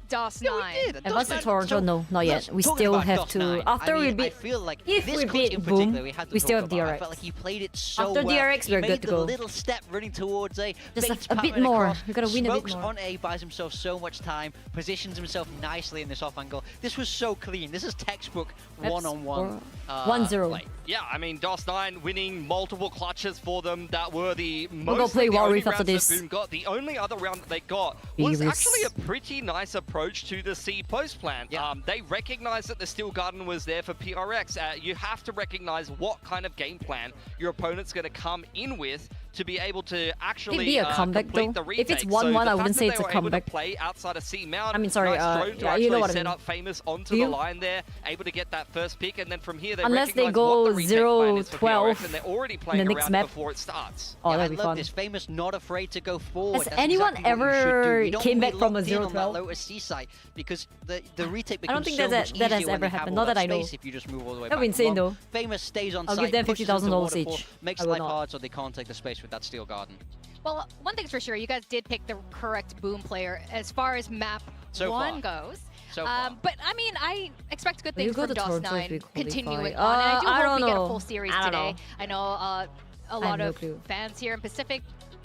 DOS9. Yeah, we did. Advance to DOS9 Toronto, so- no, not yet. Let's We talk still about have DOS9. to. After I we mean, I beat. feel like If this we clutch beat in Boom, particular, we had to we still talk have about. I DRX. felt like he played it so After well. DRX, He we're made good to the go. little step running towards a Just base a bit pattern more. across, We gotta win a bit smokes more. on A, buys himself so much time, positions himself nicely in this off angle. This was so clean. This is textbook one-on-one 1-0. play. Yeah, I mean, DOS9 winning multiple clutches for them that were the go most play the Wild only Rift after rounds that this. Boom got. The only other round that they got was Beerus. actually a pretty nice approach to the C post plan. Yeah. They recognized that the Steel Garden was there for PRX. You have to recognize what kind of game plan your opponent's going to come in with to be able to actually be a comeback, complete though. the retake. If it's 1-1, I wouldn't say it's a comeback. Play outside of C Mount. I mean, sorry, nice throw to yeah, you know what I set mean. up Famous onto the line there, able to get that first pick, and then from here they Unless they recognize go what the retake plan is for 0-12 PRX, and they're already playing the next around map. before it starts. Oh, Yeah, that'd I be love fun. this. Famous not afraid to go forward. Has That's anyone exactly what you should do. ever You don't came wanna back be from a locked in on that 0-12? Lotus C site because the retake I don't becomes think so that much has easier when ever you have happened. all Not that I know. space if you just move all the way That'd back. be insane, though. Famous stays on I'll site. give them pushes into $50,000 waterfall, each. makes I will life not. hard so they can't take the space with that steel garden. Well, one thing's for sure, you guys did pick the correct Boom player as far as map So 1 far. goes. So far. But I mean, I expect good Will you things go from to Toronto if DOS9 we continuing qualify? on. And I do I hope don't we get a know. full series I don't today. know. I know a have lot no of clue. fans here in Pacific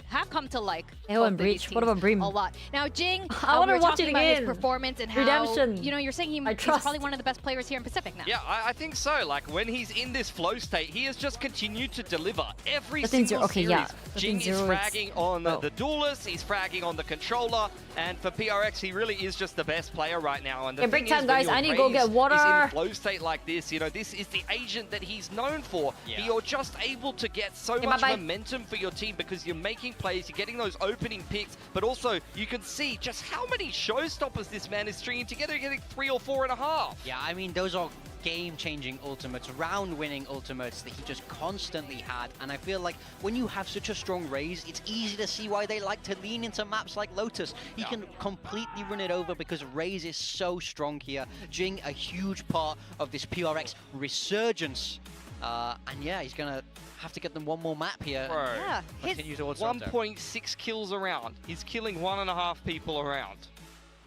have come to like Echo both and of these Breach. What teams about Bream? a lot. Now, Jing, I wanna we were watch talking it about again. his performance and how, Redemption. you know, you're saying he's trust. probably one of the best players here in Pacific now. Yeah, I think so. Like, when he's in this flow state, he has just continued to deliver every 13-0, single okay, series. yeah. Jing is 13-0, fragging on no. the duelist, he's fragging on the controller, and for PRX, he really is just the best player right now. And the Okay, break thing time, is, when guys. your I need to go Raze get water. is in a flow state like this, you know, this is the agent that he's known for. Yeah. You're just able to get so Okay, much bye-bye. momentum for your team because you're making plays, you're getting those opening picks, but also you can see just how many showstoppers this man is stringing together, getting 3 or 4.5. Yeah, I mean, those are game-changing ultimates, round-winning ultimates that he just constantly had. And I feel like when you have such a strong Raze, it's easy to see why they like to lean into maps like Lotus. He can completely run it over because Raze is so strong here. Jing, a huge part of this PRX resurgence. And yeah, he's going to have to get them one more map here. Bro. Yeah, his, Continue towards top there. 1.6 kills around. He's killing 1.5 people around.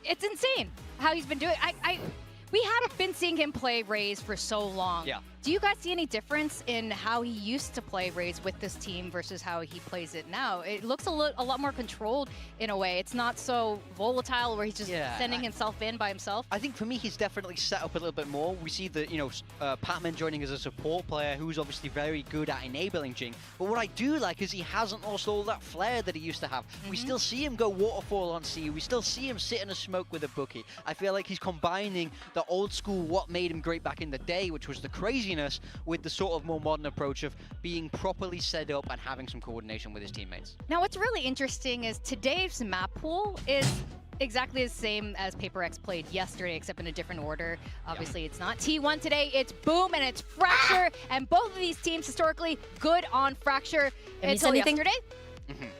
it's insane how he's been doing. We have been seeing him play Raze for so long. Yeah. Do you guys see any difference in how he used to play Raze with this team versus how he plays it now? It looks a lot more controlled in a way. It's not so volatile where he's just sending himself in by himself. I think for me, he's definitely set up a little bit more. We see the, Patman joining as a support player who's obviously very good at enabling Jing. But what I do like is he hasn't lost all that flair that he used to have. We still see him go waterfall on C. We still see him sit in a smoke with a bookie. I feel like he's combining the old school, what made him great back in the day, which was the craziness, with the sort of more modern approach of being properly set up and having some coordination with his teammates. Now, what's really interesting is today's map pool is exactly the same as PRX played yesterday, except in a different order. Obviously, it's not T1 today, it's Boom and it's Fracture, and both of these teams historically good on Fracture until yesterday.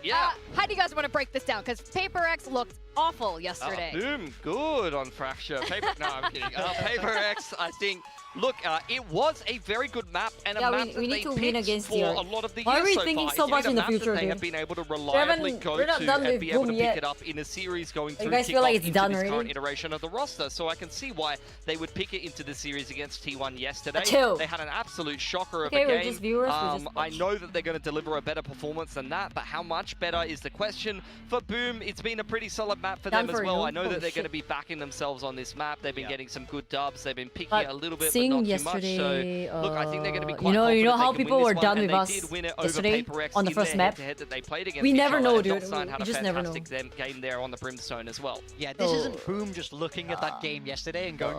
Yeah. How do you guys want to break this down? Because PRX looked awful yesterday. Boom, good on Fracture. No, I'm kidding. PRX, I think, look, it was a very good map and a map that we they need to win picked against for DR. a lot of the Why year are we so thinking far. so It's much been in a the map that future, they dude? have been able to reliably go we're not to done and with be able Boom to yet. pick it up in a series going through guys feel like it's kickoff done into this already? current iteration of the roster. So I can see why they would pick it into the series against T1 yesterday. Chill. They had an absolute shocker of Okay, a we're game. just viewers, we're just I watch. know that they're going to deliver a better performance than that, but how much better is the question. For Boom, it's been a pretty solid map for Done them as for well. you. I know Holy that they're shit. going to be backing themselves on this map. They've been getting some good dubs. They've been picking But it a little bit, but seeing not too yesterday, much. So, look, I think they're going to be you quite know confident how they can people win were this done one, with and us they did win it yesterday over PRX on the in first their map? head-to-head that they played against We each never other, know, and dude. DOS9 had You a just never know. fantastic game there on the Brimstone as well. Yeah, this isn't Boom just looking at that game yesterday and going,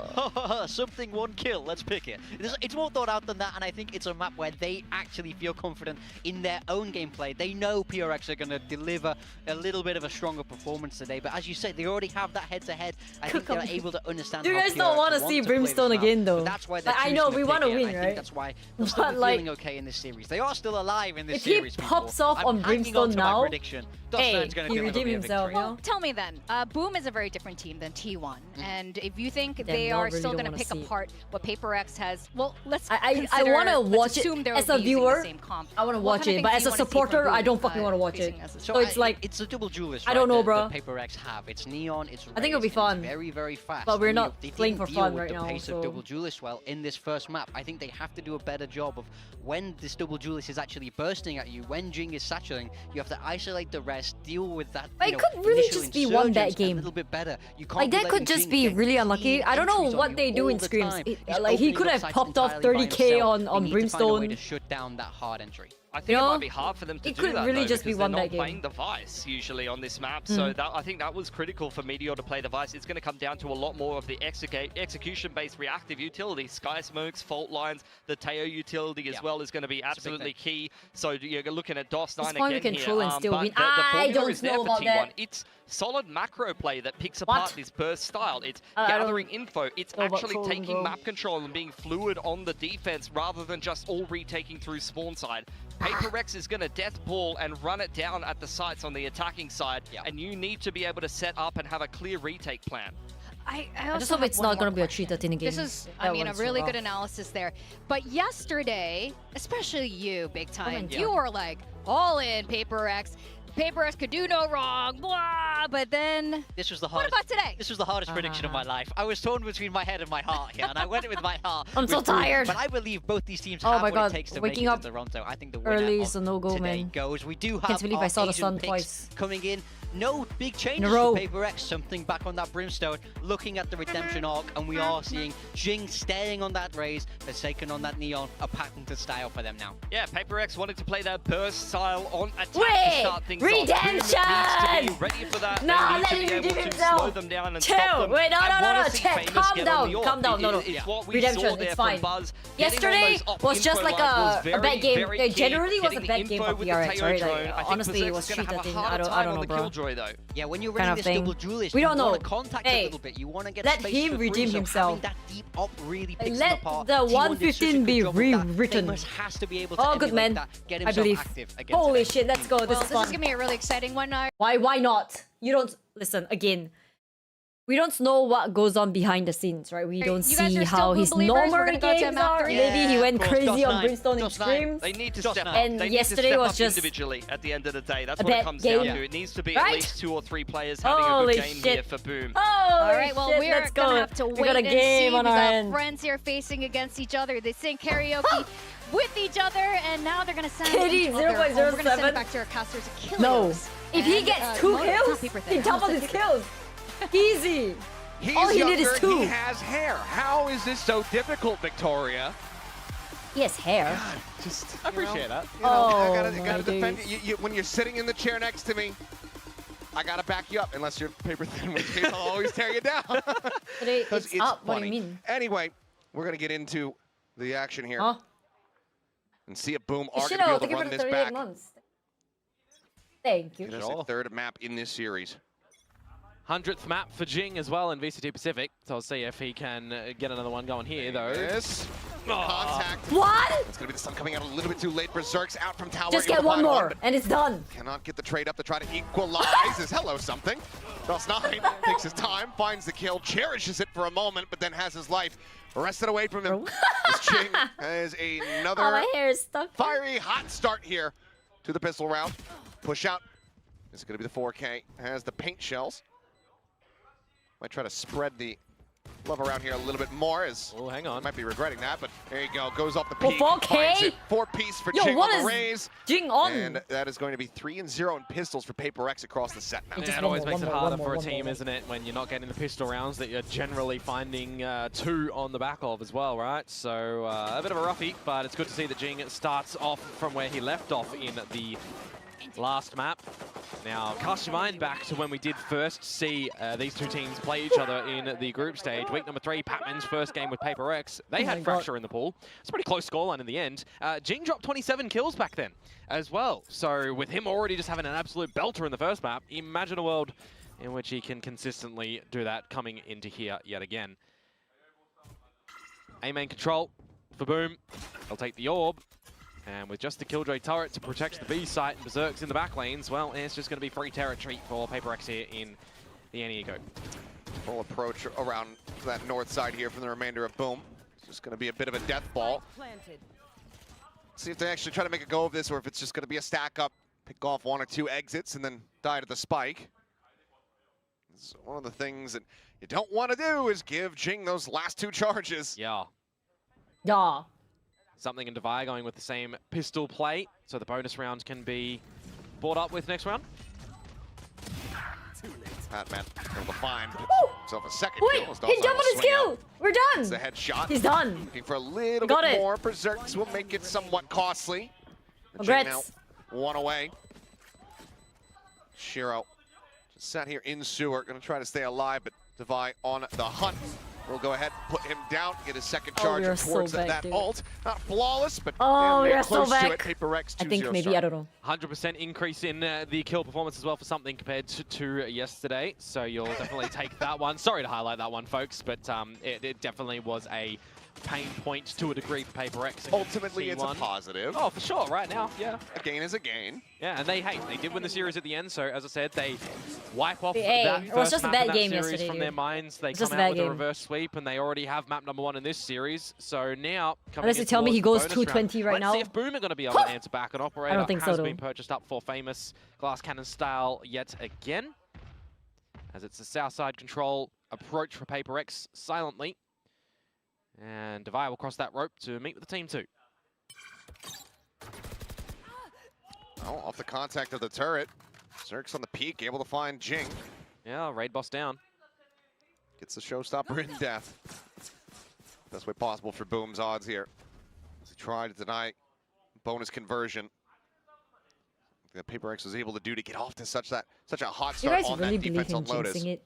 something, one kill, let's pick it. It's more thought out than that, and I think it's a map where they actually feel confident in their own gameplay. They know PRX are going to deliver a little bit of a stronger performance today, but as you said, they already have that head-to-head. I think they're able to understand You how guys don't PRX want to want see to play Brimstone this map. again, though. But that's why they're Like, I know, choosing we to want to pick it, and win, I right? think that's why they'll still But, be like, feeling okay in this series. They are still alive in this if he series, pops people. off I'm on hanging Brimstone to my now, prediction. hey, DOS9's gonna he deliver redeemed me a himself, victory. you Well, know? tell me then, Boom is a very different team than T1, and if you think they no, I are really still don't going to wanna pick see it. apart what PRX has, well, let's I consider, wanna let's watch it assume they'll as a be using viewer. the same comp. I want to What watch kind of it, but things as do a you wanna see from supporter, I Boom, don't fucking want to watch facing it. as a So it's like, it's a double duelist. I don't know, right, bro. The PRX have. It's neon. It's I think it'll be raised, fun. It's very, very fast. But we're And, not they playing didn't for deal fun with right the now, pace so- of double duelist well in this first map. I think they have to do a better job of when this double duelist is actually bursting at you, when Jing is satchelating, you have to isolate the rest, deal with that. But it could really initial just be one bad insurgence game. a little bit better. You can't Like, be that could letting just Jing be get really clean unlucky. I don't know entries on what you they do all in the scrims. time. Like, He's he opening could up have sites popped off entirely by 30K himself. on They need to find a way Brimstone. to shut down that hard entry. I think You it know, might be hard for them to it do could that, really though, just be because they're one not bad playing game. the Vice usually on this map. So I think that was critical for Meteor to play the Vice. It's going to come down to a lot more of the execution-based reactive utility. Sky Smokes, Fault Lines, the Teo utility as well is going to be absolutely key. So you're looking at DOS 9 This point we again can here. troll and still But win. the I formula don't is there know for about T1. that. It's solid macro play that picks What? apart this burst style. It's I don't gathering info. It's know about actually trolling, taking bro. map control and being fluid on the defense rather than just all retaking through spawn side. PRX is going to death ball and run it down at the sites on the attacking side, and you need to be able to set up and have a clear retake plan. I I also just hope have it's one not more going to be a question. 3-13 game. This is, That I mean, a one's really rough. good analysis there. But yesterday, especially you, big time, yeah. you were like all in PRX. PRX could do no wrong, blah. But then, This was the what hardest. about today? This was the hardest prediction of my life. I was torn between my head and my heart here, and I went with my heart. I'm so with Boom. tired. But I believe both these teams Oh have my what God, it takes to waking make it up to Toronto. I think the winner early of is a no-go, today man. goes. We do have Can't believe our I saw the Asian sun picks twice. coming in. No big changes row. for PRX. Something back on that Brimstone, looking at the redemption arc, and we are seeing Jinggg staying on that Raze, Forsaken on that Neon, a patented style for them now. Yeah, PRX wanted to play their burst style on attack Wait, to start things off. Boom redemption! needs to be ready for that. Nah, they need let to him be able redeem to himself. slow them down and Chill. stop them. Wait, no, I no, wanna no, see Chet, Famous calm get down, on the calm orb. down, no, no. It's what we Redemption, saw there it's from fine. Buzz. Yesterday was just like a bad game. It generally was a bad game for PRX, right? Like, honestly, it was 3-13. I don't know, bro. Killjoy, though. Yeah, when you're Kind running of this thing. double duelist, We you don't want know. to contact Hey, a little bit. You want to get let space him for free, redeem so himself. having that deep up really picks Let them apart. the T1 did such a 115 good be job with that. rewritten. Famous has to be able to Oh, good emulate man. that, get I himself believe. active against Holy it. shit, let's go. This Well, is this is fun. gonna be a really exciting one. Why not? You don't listen again. We don't know what goes on behind the scenes, right? We don't you guys see are still how Boom his believers? We're normal gonna go to games map are. 3? Maybe he went of course, crazy DOS on 9, Brimstone DOS 9. Extremes. They need to Just step now. up. And They need yesterday to step was up just individually at the end of the day. That's a what it bad comes game. down to. It needs to be Right? at least 2 or 3 players having a Holy good game shit. here for Boom. Holy All right, well, shit, we're let's go. gonna have to We wait got a and game see. on We our got end. friends here facing against each other. They sing karaoke with each other, and now they're gonna send KD each other home. We're gonna send 0.07. it back to our casters. Achilles. No. If he And, gets 2 Mono, it's kills, not paper thin. he doubled his kills. Easy. He's All he younger, did is 2. He has hair. How is this so difficult, Victoria? He has hair. Just I appreciate that. You know, Oh, I gotta my defend days. you. When you're sitting in the chair next to me, I gotta back you up. Unless you're paper thin, in which case I'll always tear you down. Today 'Cause it's up. What do you funny. mean? Anyway, we're gonna get into the action here Huh? and see if Boom are Shit, gonna be able thank to you for run the this 38 back. months. Thank you. Get us a third map in this series. 100th map for Jinggg as well in VCT Pacific. So I'll see if he can get another one going here, though. Yes. Contact. What? It's gonna be the sun coming out a little bit too late. Berserk's out from tower. Just able get to one find more, but and it's done. cannot get the trade up to try to equalize. Is hello something. DOS 9 takes his time, finds the kill, cherishes it for a moment, but then has his life wrested away from him. As Jinggg has Oh, another my hair is stuck. fiery hot start here to the pistol round. Push out. This is going to be the 4K. Has the paint shells. Might try to spread the love around here a little bit more, as Oh, hang on. might be regretting that, but there you go. Goes off the Oh, peak. 4K? Finds it. 4-piece for Yo, Jinggg what on the is raise. Jinggg on? And that is going to be 3-0 in pistols for PRX across the set now. Just Yeah, it one always more, makes one it more, harder one for a more, team, one isn't it, when you're not getting the pistol rounds that you're generally finding 2 on the back of as well, right? So a bit of a roughie, but it's good to see that Jinggg starts off from where he left off in the last map. Now, cast your mind back to when we did first see these two teams play each other in the group stage. Week number 3, Patman's first game with PRX. They had Fracture in the pool. It's a pretty close scoreline in the end. Jinggg dropped 27 kills back then as well. So with him already just having an absolute belter in the first map, imagine a world in which he can consistently do that coming into here yet again. A-main control for Boom. They'll take the orb. And with just the Killjoy turret to protect the B site and Berserks in the back lanes, well, it's just going to be free territory for PRX here in the Enigo. Full approach around that north side here from the remainder of Boom. It's just going to be a bit of a death ball. Planted. See if they actually try to make a go of this, or if it's just going to be a stack up, pick off 1 or 2 exits, and then die to the spike. It's one of the things that you don't want to do is give Jinggg those last 2 charges. Yeah. Yeah. Something in Divide going with the same pistol play, so the bonus round can be brought up with next round. Patman able to find himself a second Wait, kill. As he Dawson doubled will his swing kill. out. We're It's the done. headshot. He's done. Looking for a little Got bit it. more. Berserks will make it somewhat costly. Jinggg now Congrats. one away. Shiro just sat here in sewer, gonna try to stay alive, but Devi on the hunt. We'll go ahead, put him down, get his second charge you're so towards back, that dude. ult. Not flawless, but Oh, damn near you're so close to it. back. PRX 2-0 I think maybe, start. I don't know. 100% increase in the kill performance as well for something compared to yesterday. So you'll definitely take that one. Sorry to highlight that one, folks, but it definitely was a pain point to a degree for PRX. Ultimately, it's a positive. Oh, for sure, right now, yeah. A gain is a gain. Yeah, and they did win the series at the end, so as I said, they wipe off Hey, that it was first just a map bad in that game series yesterday, from their dude. minds. They It's just come a out bad with a game. reverse sweep, and they already have map number 1 in this series. So now, coming Unless you in tell me he towards goes the bonus 220 round, right now. Let's see if Boom are going to be able to answer back. An operator I don't think so, has though. been purchased up for famous glass cannon style yet again, as it's a south side control approach for PRX silently. And Devi will cross that rope to meet with the team 2. Oh, off the contact of the turret. Zerk's on the peak, able to find Jinggg. Yeah, raid boss down. Gets the showstopper in death. Best way possible for Boom's odds here. As he tried to deny bonus conversion. That PRX was able to do to get off to such a hot You start guys on really that believe defense in on Lotus. jinxing it?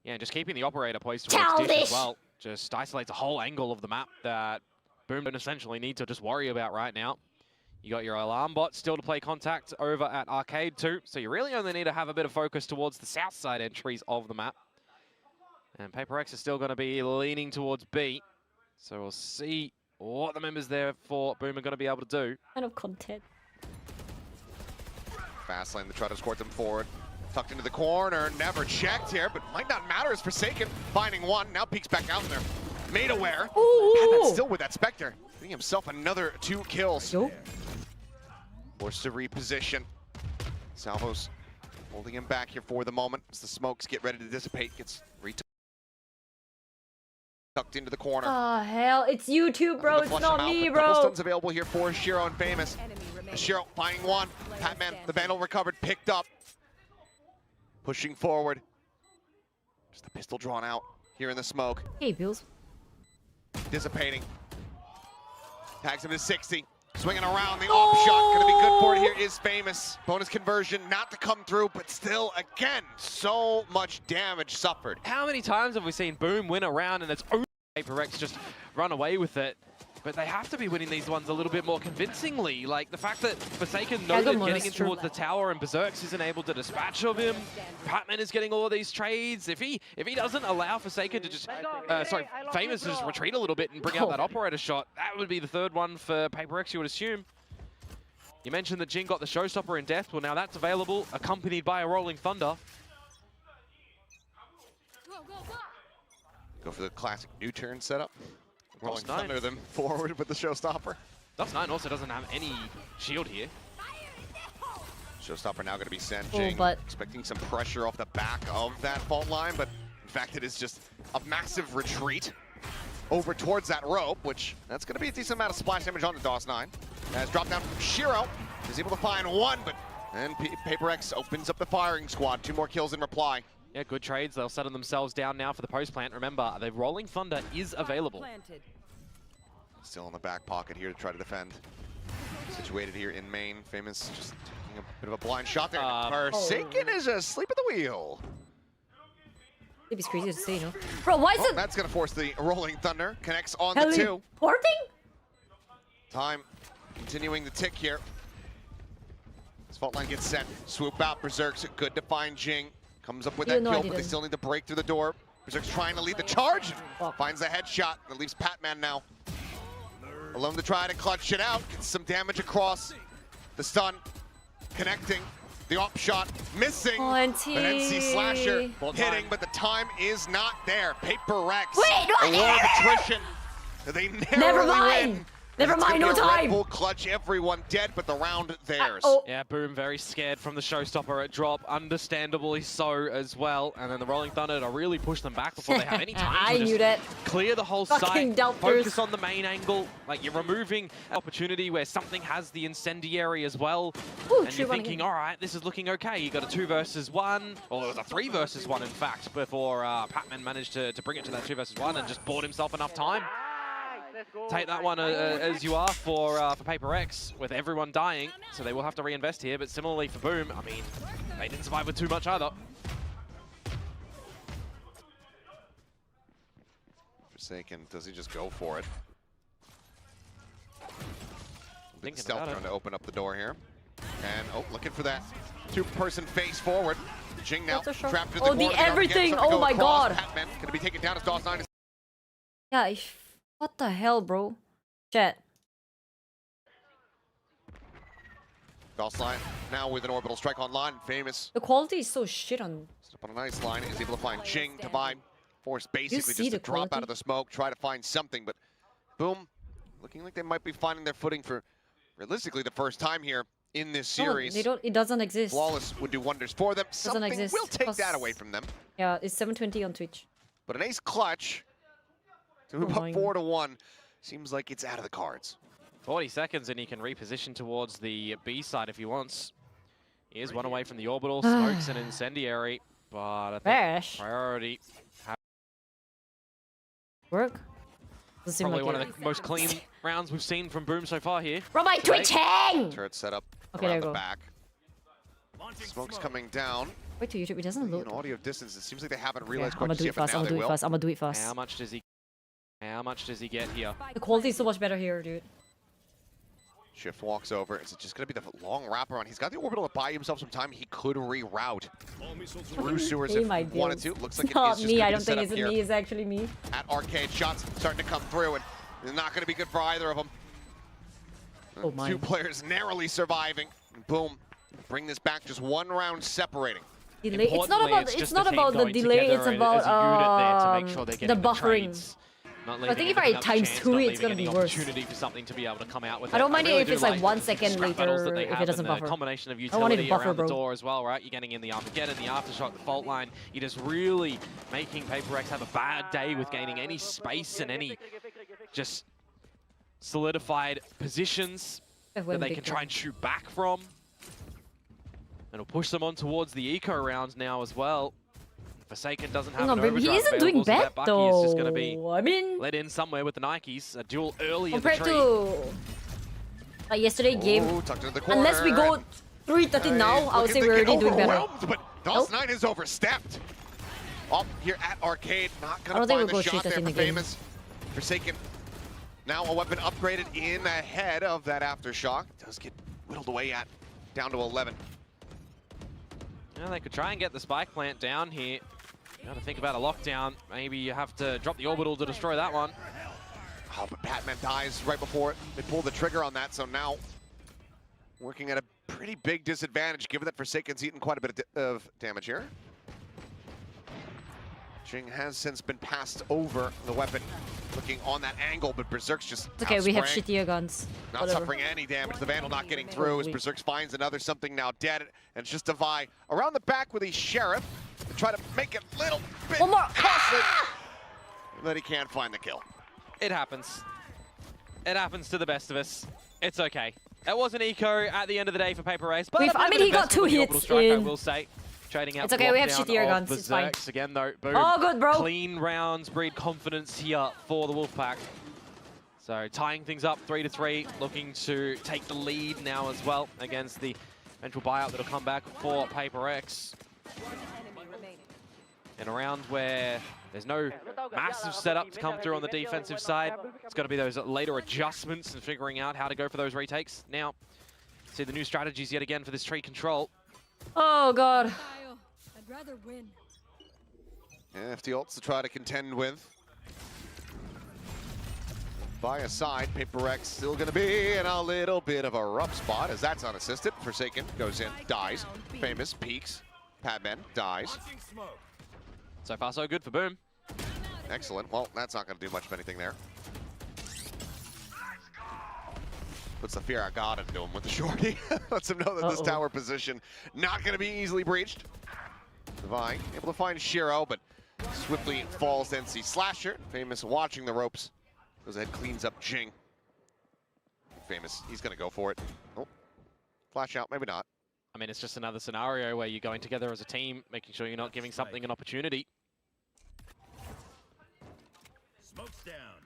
Yeah, and just keeping the operator poised towards Dish as Childish. well. Just isolates a whole angle of the map that Boom don't essentially need to just worry about right now. You got your alarm bot still to play contact over at Arcade 2, so you really only need to have a bit of focus towards the south side entries of the map. And PRX is still going to be leaning towards B, so we'll see what the members there for Boom are going to be able to do. Kind of content. Fast lane to try to escort them forward. Tucked into the corner, never checked here, but might not matter as Forsaken finding one. Now peeks back out there. Made aware. Batman still with that Spectre. Getting himself another 2 kills. Yo. Forced to reposition. Salvo's holding him back here for the moment as the smokes get ready to dissipate. Gets tucked into the corner. Oh, hell. It's YouTube, bro. It's not me, Double bro. stuns available here for Shiro and Famous. Enemy remaining. Shiro finding one. Batman, the Vandal recovered, picked up. Pushing forward. Just the pistol drawn out here in the smoke. Hey, Bills. Dissipating. Tags him to 60. Swinging around, the off shot gonna be good for it here is Famous. Bonus conversion not to come through, but still, again, so much damage suffered. How many times have we seen Boom win a round and it's only PRX just run away with it? But they have to be winning these ones a little bit more convincingly. Like the fact that Forsaken knows that getting in towards the tower and Berserks isn't able to dispatch of him. Patman is getting all of these trades. If he doesn't allow Forsaken to just, Famous to just retreat a little bit and bring out that operator shot, that would be the third one for PRX, you would assume. You mentioned that Jinggg got the showstopper in death. Well, now that's available, accompanied by a rolling thunder. Go for the classic new turn setup. Rolling Nine. thunder them forward with the showstopper. Dust 9 also doesn't have any shield here. Showstopper now going to be sent. Oh, Jinggg but- expecting some pressure off the back of that fault line, but in fact it is just a massive retreat over towards that rope, which that's going to be a decent amount of splash damage on the DOS 9. As drop down from Shiro, is able to find one, but then PRX opens up the firing squad. 2 more kills in reply. Yeah, good trades. They'll settle themselves down now for the post plant. Remember, the rolling thunder is available. Planted. Still in the back pocket here to try to defend. Situated here in main. Famous just taking a bit of a blind shot there. Forsaken is asleep at the wheel. It'd be crazy to say, you know? Bro, why is Oh, it that's going to force the rolling thunder. Connects on the 2. porting? Time continuing the tick here. This fault line gets sent. Swoop out. Berserk's good to find Jinggg. Comes up with that kill, but they still need to break through the door. Berserk's trying to lead the charge. Finds the headshot. That leaves Patman now alone to try to clutch it out. Gets some damage across. The stun. Connecting. The op shot. Missing. But NC Slasher hitting, but the time is not there. PRX. Wait, a war of attrition. They Never narrowly win. Never mind, no time. Red Bull clutch, everyone dead, but the round theirs. Yeah, Boom very scared from the showstopper at drop, understandably so as well. And then the rolling thunder to really push them back before they have any time I to knew just that. clear the whole Fucking site, doubters. focus on the main angle. Like, you're removing an opportunity where something has the incendiary as well. Ooh, and you're thinking, all right, this is looking okay. You got a 2 versus 1, or it was a 3 versus 1, in fact, before Patman managed to bring it to that 2 versus 1 and just bought himself enough time. take that one as you are for PRX, with everyone dying. So they will have to reinvest here. But similarly for Boom, I mean, they didn't survive with too much either. Forsaken, does he just go for it? Big Thinking stealth about it. trying to open up the door here. And, oh, looking for that two-person face forward. Jinggg now That's a shot. trapped in the Oh, corner. the They don't get everything! something to Oh go my across. god! Patman gonna be taken down as DOS9 is Yeah, what the hell, bro? Chat. DOS9 now with an orbital strike online. Famous. The quality is so shit on. Step on a nice line. Is able to find Jinggg to buy. Force basically see just to the drop out quality? of the smoke, try to find something. But Boom, looking like they might be finding their footing for realistically the first time here in this No, series. they don't. It doesn't exist. Flawless would do wonders for them. Something exist, will take that 'cause- away from them. Yeah, it's 720 on Twitch. But an ace clutch to move up Annoying. 4-1 seems like it's out of the cards. 40 seconds and he can reposition towards the B side if he wants. He is one away from the orbital, smokes an incendiary, but I think Bash. priority, Work. Doesn't seem probably like one it. of the most clean rounds we've seen from Boom so far here. Bro, my today. twitching! Turret set up Okay, around there you the go. back. Smoke's coming down. Wait till YouTube, it doesn't In load. audio distance, it seems like they haven't Yeah, realized I'm quite gonna just do yet, it but fast, now I'm they gonna do it will. fast, I'm gonna do it fast. How much does he get here? The quality is so much better here, dude. Shift walks over. Is it just going to be the long wraparound? He's got the orbital to buy himself some time. He could reroute through sewers Pay if my he wanted bills. to. Looks like It's not it is just me, gonna I be don't the think setup it's here me, it's actually me. at Arcade. Shots starting to come through, and it's not going to be good for either of them. Oh my. Two players narrowly surviving. And Boom, bring this back just one round separating. Delay. It's not Importantly, about. it's It's just not the team about the going delay. together It's as about a unit there to make sure they're the getting the buffering. trades. Not I think leaving if I anything up to times chance, two not it, it's leaving gonna any be worse. opportunity for something to be able to come out with I don't it. mind it really if do it's like 1 the second scrap battles that later they if have it doesn't and buffer. the combination of I want it to utility buffer, around the bro. door as well, right? You're getting in the Armageddon, the Aftershock, the fault line. You're just really making PRX have a bad day with gaining any space and any just solidified positions that they can try and shoot back from. It'll push them on towards the eco round now as well. Forsaken doesn't have an He overdrive isn't doing available, so bad that Bucky is just going to be though. I mean, let in somewhere with the Nikes. A duel early in the compared tree. to like yesterday game, Ooh, tucked into the corner, unless we go and 3-13 now, I would looking say to we're get already doing better. overwhelmed, But DOS9 has overstepped. Up here at Arcade, not I going don't to think find we'll the go shot there 3-13 for again. Famous. Forsaken, now a weapon upgraded in ahead of that Aftershock. Does get whittled away at, down to 11. Yeah, they could try and get the spike plant down here. You got to think about a lockdown. Maybe you have to drop the orbital to destroy that one. Oh, but Patman dies right before they pull the trigger on that, so now working at a pretty big disadvantage, given that Forsaken's eaten quite a bit of damage here. Jinggg has since been passed over the weapon, looking on that angle, but Berserk's just It's okay, we have outsprang. shittier guns. Not Whatever. suffering any damage. The Vandal not getting through as Weak. Berserk finds another something now dead. And it's just a Vi around the back with the Sheriff to try to make it a little bit One more. costly. But he can't find the kill. It happens. It happens to the best of us. It's okay. It was an eco at the end of the day for PRX, but I mean, he got 2 hits strike, I in. will say. Trading out It's okay, we have lockdown shittier of guns, it's fine. Berserks. Again though, boom. Oh, good, bro. Clean rounds breed confidence here for the Wolfpack. So tying things up 3-3, looking to take the lead now as well against the eventual buyout that'll come back for PRX. In a round where there's no massive setup to come through on the defensive side, it's got to be those later adjustments and figuring out how to go for those retakes. Now, see the new strategies yet again for this tree control. Oh god. I'd rather win. Yeah, FT ults to try to contend with. By a side, PRX still going to be in a little bit of a rough spot as that's unassisted. Forsaken goes in, dies. Famous peeks. Patman dies. So far, so good for Boom. Excellent. Well, that's not going to do much of anything there. Puts the fear of God into him with the shorty. Lets him know that this tower position not going to be easily breached. Divine able to find Shiro, but swiftly falls to NC Slasher. Famous watching the ropes. Goes ahead, cleans up Jinggg. Famous, he's going to go for it. Oh, flash out, maybe not. I mean, it's just another scenario where you're going together as a team, making sure you're not giving something an opportunity.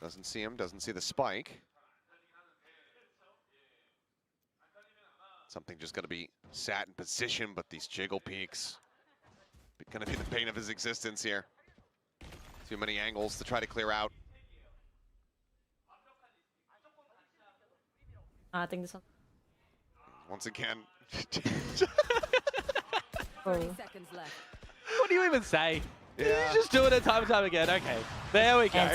Doesn't see him, doesn't see the spike. Something just gonna be sat in position, but these jiggle peaks gonna be the pain of his existence here. Too many angles to try to clear out. I think this one. Once again. 30 seconds left. What do you even say? Yeah. You just do it time and time again. Okay, there we go.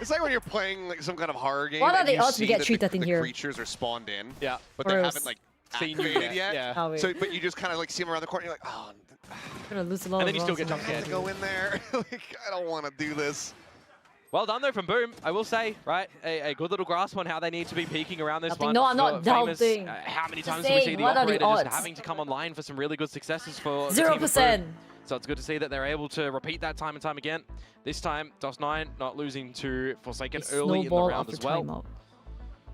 It's like when you're playing like some kind of horror game. What are and the you odds we see get that treated in the here? creatures are spawned in. Yeah. But Or they else haven't like seen you activated yet. yet. Oh, So, but you just kind of like see them around the corner. You're like, oh, I'm gonna lose a lot And of then you still rounds get in jump that. I have to go in there. Like, I don't want to do this. Well done though from Boom, I will say, right? A good little grasp on how they need to be peeking around this Nothing. one. No, I'm not Famous, doubting. how many Just times do we see saying, the what are the operator just odds? having to come online for some really good successes for the team of 0%. Boom. So it's good to see that they're able to repeat that time and time again. This time, DOS9 not losing to Forsaken early in the Snowball round after as well. timeout.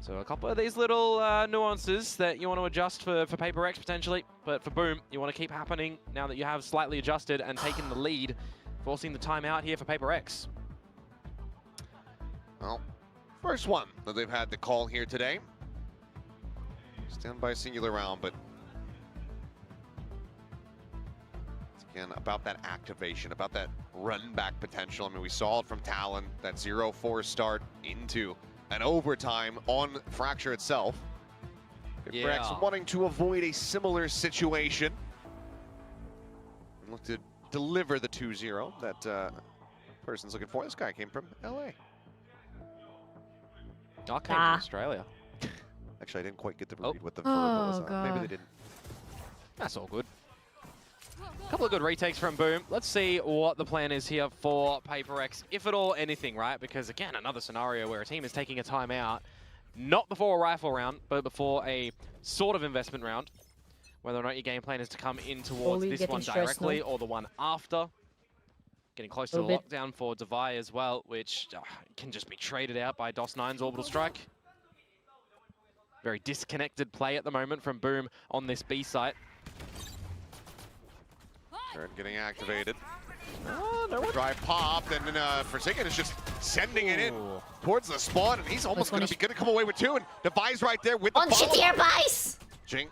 So a couple of these little nuances that you want to adjust for PRX potentially, but for Boom, you want to keep happening now that you have slightly adjusted and taken the lead, forcing the timeout here for PRX. Well, first one that they've had to call here today. Stand by singular round, but it's again about that activation, about that run back potential. I mean, we saw it from Talon, that 0-4 start into an overtime on Fracture itself. PRX wanting to avoid a similar situation. And look to deliver the 2-0 that person's looking for. This guy came from LA. I came from Australia. Actually, I didn't quite get to read what the verb was. Maybe they didn't. That's all good. A couple of good retakes from Boom. Let's see what the plan is here for PRX, if at all anything, right? Because again, another scenario where a team is taking a timeout, not before a rifle round, but before a sort of investment round. Whether or not your game plan is to come in towards this one directly or the one after. Getting close to the lockdown for byebye as well, which can just be traded out by DOS9's orbital strike. Very disconnected play at the moment from Boom on this B site. Turret getting activated. Drive popped, and then Forsaken is just sending it in towards the spawn, and he's almost going to come away with two, and byebye's right there with the On shit here, boys! Jinggg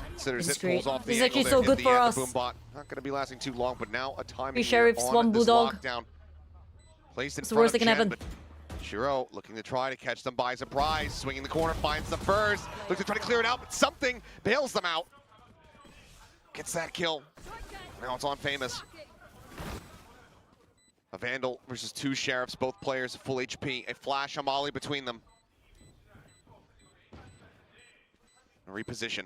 considers it, great. pulls off the This is angle actually there, so hit good the for end, us. the boom bot. Not going to be lasting too long, but now a timing 3 sheriffs, on 1 this bulldog. lockdown. Placed in It's the front worst of that can Jen, happen. but Shiro looking to try to catch them by surprise. Swinging the corner, finds the first. Looks to try to clear it out, but something bails them out. Gets that kill. Now it's on Famous. A Vandal versus 2 Sheriffs, both players at full HP. A flash on Molly between them. A reposition.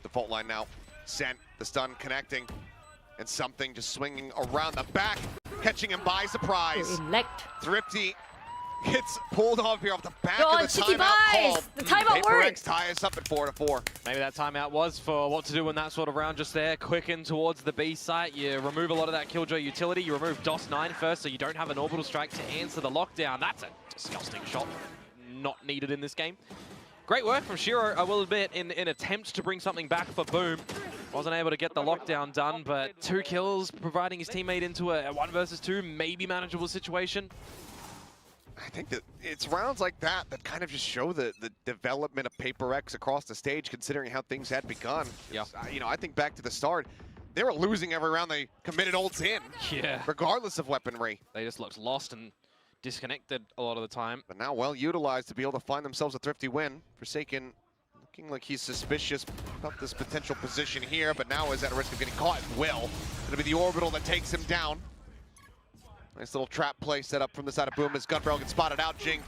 The fault line now sent. The stun connecting. And something just swinging around the back. Catching him by surprise. Thrifty gets pulled off here off the back of the timeout call. The timeout PRX worked. tie us up at 4-4. Maybe that timeout was for what to do in that sort of round just there. Quicken towards the B site. You remove a lot of that Killjoy utility. You remove DOS9 first, so you don't have an orbital strike to answer the lockdown. That's a disgusting shot. Not needed in this game. Great work from Shiro, I will admit, in attempt to bring something back for Boom. Wasn't able to get the lockdown done, but 2 kills, providing his teammate into a 1 versus 2, maybe manageable situation. I think that it's rounds like that that kind of just show the development of PRX across the stage, considering how things had begun. Yeah. You know, I think back to the start, they were losing every round they committed ults in. Yeah. Regardless of weaponry. They just looked lost and disconnected a lot of the time. But now well utilized to be able to find themselves a thrifty win. Forsaken looking like he's suspicious about this potential position here, but now is at risk of getting caught as well. It'll be the orbital that takes him down. Nice little trap play set up from the side of Boom as gun barrel gets spotted out. Jinggg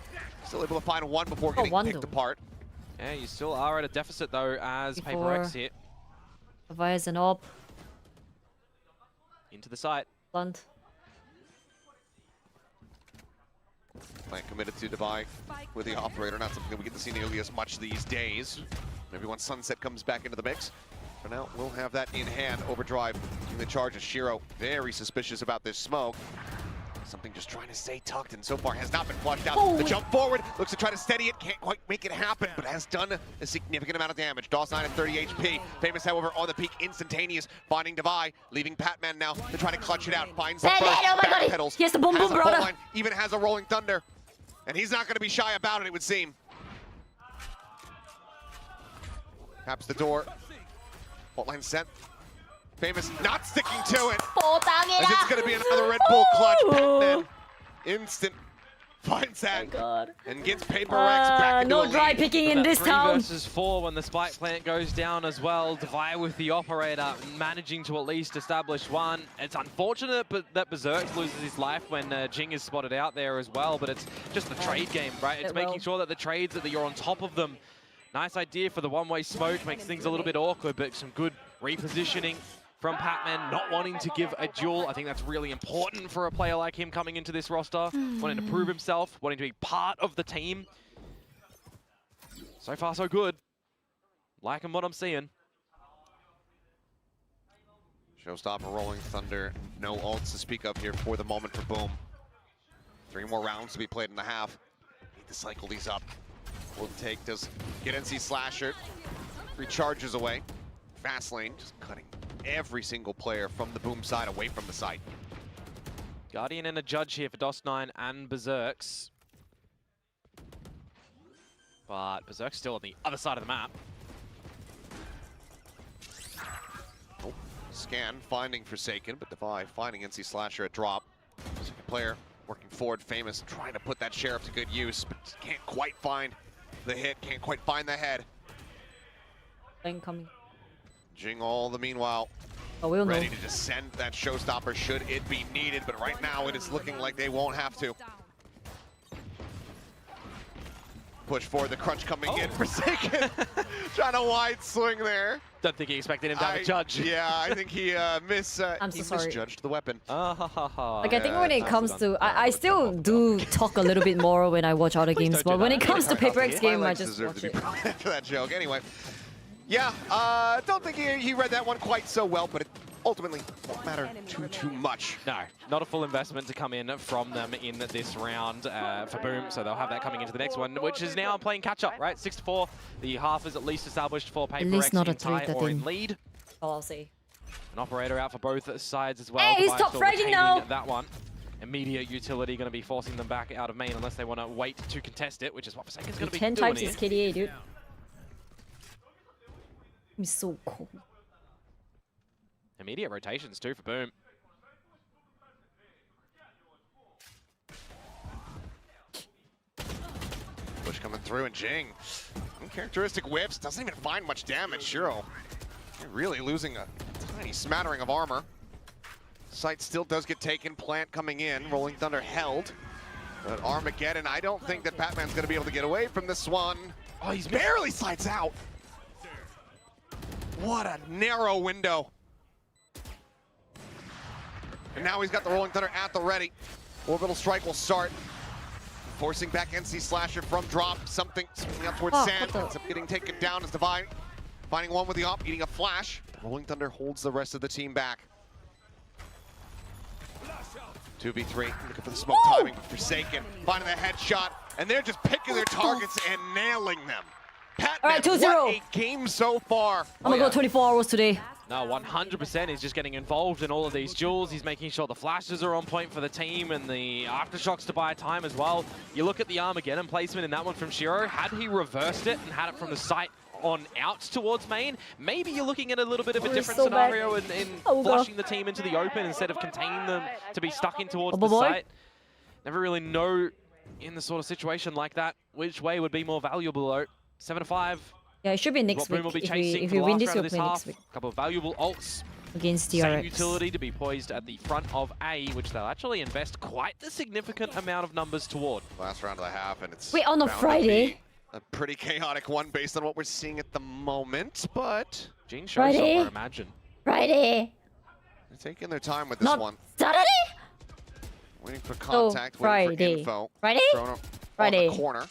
still able to find one before getting picked apart. Yeah, you still are at a deficit though as PRX hit. byebye's an op. Into the site. Blunt. Plant committed to byebye with the operator, not something that we get to see nearly as much these days. Maybe once Sunset comes back into the mix. For now, we'll have that in hand. Overdrive in the charge of Shiro. Very suspicious about this smoke. Something just trying to stay tucked, and so far has not been flushed out. The jump forward, looks to try to steady it, can't quite make it happen, but has done a significant amount of damage. DOS9 at 30 HP. Famous, however, on the peak, instantaneous, finding Devi, leaving Patman now to try to clutch it out. Finds the first, backpedals, he has the boom boom, has a brother. line, even has a rolling thunder. And he's not going to be shy about it, it would seem. Taps the door. Fault line set. Famous not sticking to it. As it's going to be another Red Bull clutch. Patman, instant, finds that. And gets PRX back into no a dry lead. picking in this town. 3 versus 4 when the spike plant goes down as well. Devi with the operator managing to at least establish one. It's unfortunate but that Berserk loses his life when Jinggg is spotted out there as well, but it's just the trade game, right? It's making sure that the trades, that you're on top of them. Nice idea for the one-way smoke, makes things a little bit awkward, but some good repositioning from Patman, not wanting to give a duel. I think that's really important for a player like him coming into this roster, wanting to prove himself, wanting to be part of the team. So far, so good. Liking what I'm seeing. Showstopper, Rolling Thunder, no ults to speak of here for the moment for Boom. 3 more rounds to be played in the half. Need to cycle these up. Will take, does get NC Slasher, recharges away. Fast lane, just cutting every single player from the Boom side away from the site. Guardian and a Judge here for DOS9 and Berserks. But Berserk's still on the other side of the map. Oh, scan, finding Forsaken, but Devi finding NC Slasher at drop. Second player working forward, Famous, trying to put that Sheriff to good use, but can't quite find the hit, can't quite find the head. Incoming. Jinggg all the meanwhile we'll ready know. to just send that Showstopper should it be needed, but right now it is looking like they won't have to. Push forward, the crunch coming in, Forsaken trying to wide swing there. Don't think he expected him to have a Judge. Yeah, I think he misjudged the weapon. Like I think when it comes to, I still do talk a little bit more when I watch other games, but when it comes to PRX game, I just watch it. For that joke. Anyway, yeah, don't think he read that one quite so well, but it ultimately won't matter too much. No, not a full investment to come in from them in this round for Boom, so they'll have that coming into the next one, which is now playing catch-up, right? 6-4, the half is at least established for PRX in tie or in lead. I'll see. An operator out for both sides as well. Hey, he's top fragging now! That one. Immediate utility going to be forcing them back out of main unless they want to wait to contest it, which is what Forsaken's going to be 10 doing times here. his KDA, dude. He's so cool. Immediate rotations too for Boom. Push coming through, and Jinggg, uncharacteristic whiffs, doesn't even find much damage. Shiro, you're really losing a tiny smattering of armor. Site still does get taken, plant coming in, Rolling Thunder held. But Armageddon, I don't think that Patman's gonna be able to get away from this one. Oh, he's barely slides out. What a narrow window. And now he's got the Rolling Thunder at the ready. Orbital Strike will start. Forcing back NC Slasher from drop. Something swinging up towards Sand. Ends up getting taken down as Devi. Finding one with the op, eating a flash. Rolling Thunder holds the rest of the team back. 2v3, looking for the smoke timing. Forsaken, finding the headshot. And they're just picking their targets and nailing them. Patman, right, 2-0. What a game so far. I'm gonna go 24 hours today. No, 100% he's just getting involved in all of these duels. He's making sure the flashes are on point for the team and the aftershocks to buy time as well. You look at the Armageddon placement in that one from Shiro. Had he reversed it and had it from the site on out towards main, maybe you're looking at a little bit of a different scenario in flushing the team into the open instead of containing them to be stuck in towards the site. Never really know in the sort of situation like that which way would be more valuable though. 7-5. Yeah, it should be next week. If we win this, we'll play next week. A couple of valuable ults. Against TRX. Same utility to be poised at the front of A, which they'll actually invest quite the significant amount of numbers toward. Last round of the half, and it's... Wait, on a Friday? A pretty chaotic one based on what we're seeing at the moment, but... Gene shows up, I imagine. Friday. They're taking their time with this one. Saturday? Waiting for contact, waiting for info. Friday? Friday. On the corner.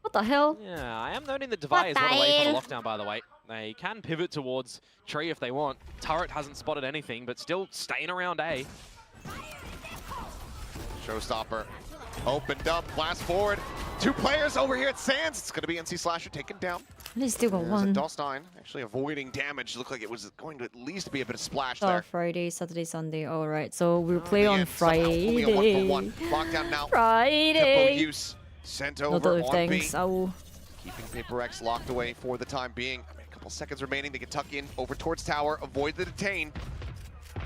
What the hell? Yeah, I am noting the Devi is not away from the lockdown, by the way. They can pivot towards Tree if they want. Turret hasn't spotted anything, but still staying around A. Showstopper opened up, blast forward. 2 players over here at Sands. It's going to be NC Slasher taken down. They still got There's one. Dostine actually avoiding damage. Looked like it was going to at least be a bit of splash So there. Friday, Saturday, Sunday. All right. So we'll play In the on end, somehow only a 1-for-1. Friday. Lockdown now. Tempo Friday. use sent No over on B. thanks. Ow. Keeping PRX locked away for the time being. A couple seconds remaining. They can tuck in over towards tower, avoid the detain,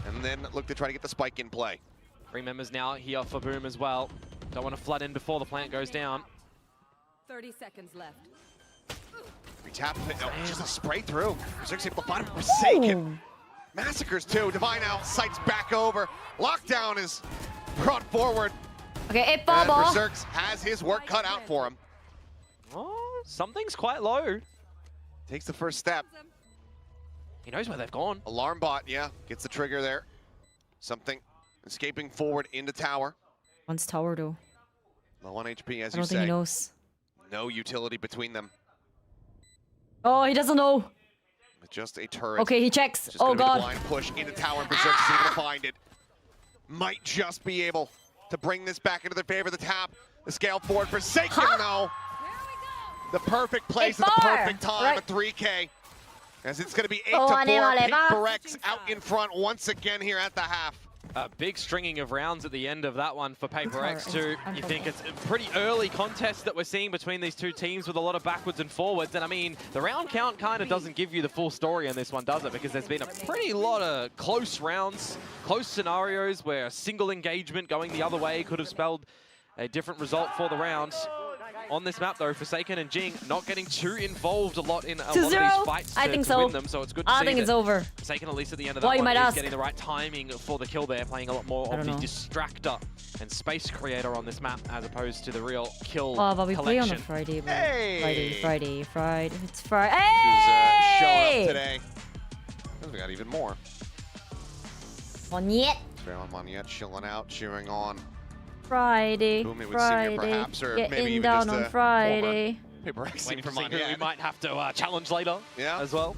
and then look to try to get the spike in play. 3 members now here for Boom as well. Don't want to flood in before the plant goes down. 30 seconds left. Retap, just a spray through. Berserk's able to find him. Forsaken. Ooh. Massacres too. Divine out, sights back over. Lockdown is brought forward. Okay, And Baba. Berserk's has his work cut out for him. Oh, something's quite low. Takes the first step. He knows where they've gone. Alarm bot, yeah, gets the trigger there. Something escaping forward into tower. One's tower though. Low on HP, as I you don't think he say. knows. No utility between them. Oh, he doesn't know. With just a turret. Okay, he checks. Just Oh gonna be the god. blind push into tower, and Berserk's is able to find it. Might just be able to bring this back into their favor. The tap, the scale forward. Forsaken though. The perfect place at the 8-4. perfect time Right. at 3K. As it's going to be 8 Oh, to 4. vale, va. PRX out in front once again here at the half. A big stringing of rounds at the end of that one for PRX too. I'm You sorry. think it's a pretty early contest that we're seeing between these two teams with a lot of backwards and forwards. And I mean, the round count kind of doesn't give you the full story on this one, does it? Because there's been a pretty lot of close rounds, close scenarios where a single engagement going the other way could have spelled a different result for the round. On this map though, Forsaken and Jinggg not getting too involved a lot in a lot of these 2-0. fights I to think to so. win them. So it's good to I see think that it's over. Forsaken, at least at the end of Why that you one, might is ask? getting the right timing for the kill there, playing a lot more I of don't the know. distractor and space creator on this map as opposed to the real kill Oh, but we play on a collection. Friday, bro. Hey! Friday. It's Friday. Who's showing Hey! up today. We got even more. On yet. Trailon Moniette chilling out, cheering on. Friday. Boom, it would seem here Friday. perhaps, or maybe Getting even down just on a Friday. PRX Waiting for to see who we Moniette. might have to challenge later as well.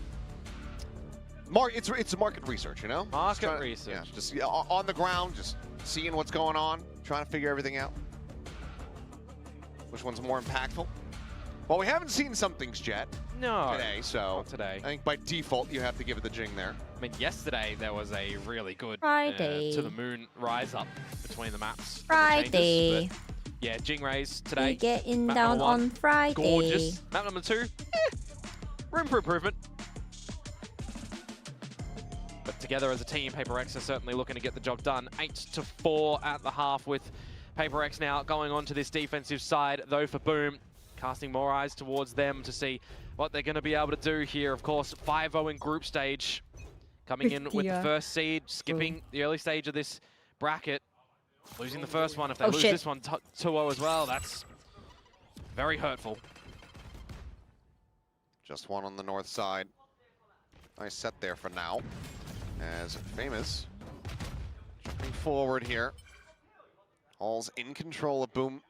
It's a market research, you know? Market Just trying to- research. Yeah, just on the ground, just seeing what's going on, trying to figure everything out. Which one's more impactful? Well, we haven't seen some things yet No, today, so not today. I think by default you have to give it the Jinggg there. I mean, yesterday there was a really good Friday. to the moon rise up between the maps. and the Friday. changes, but yeah, Jinggg Rays today. We getting Map down number 1, on Friday. gorgeous. Map number 2, room for improvement. But together as a team, PRX are certainly looking to get the job done. 8-4 at the half with PRX now going on to this defensive side, though for Boom, casting more eyes towards them to see what they're going to be able to do here. Of course, 5-0 in group stage, coming in with the first seed, skipping the early stage of this bracket, losing the first one. If they lose this one 2-0 as well, that's very hurtful. Just one on the north side. Nice set there for now. As Famous jumping forward here. All's in control of Boom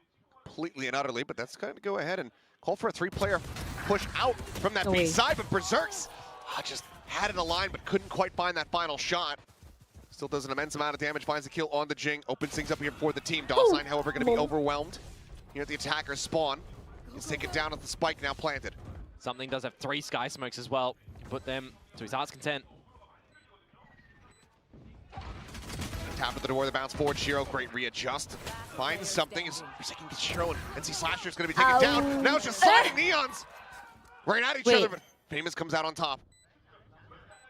completely and utterly, but that's going to go ahead and call for a 3-player push out from that B side, but Berserk's just had it aligned but couldn't quite find that final shot. Still does an immense amount of damage, finds the kill on the Jinggg, opens things up here for the team. Dostine, however, going to be overwhelmed here at the attacker's spawn. He's taken down at the spike now planted. Something does have 3 Sky Smokes as well. Put them to his heart's content. Tap at the door, the bounce forward. Shiro, great readjust. Finds something. Forsaken gets Shiro, and NC Slasher's going to be taken down. Now it's just sliding Neons. Right at each other, but Famous comes out on top.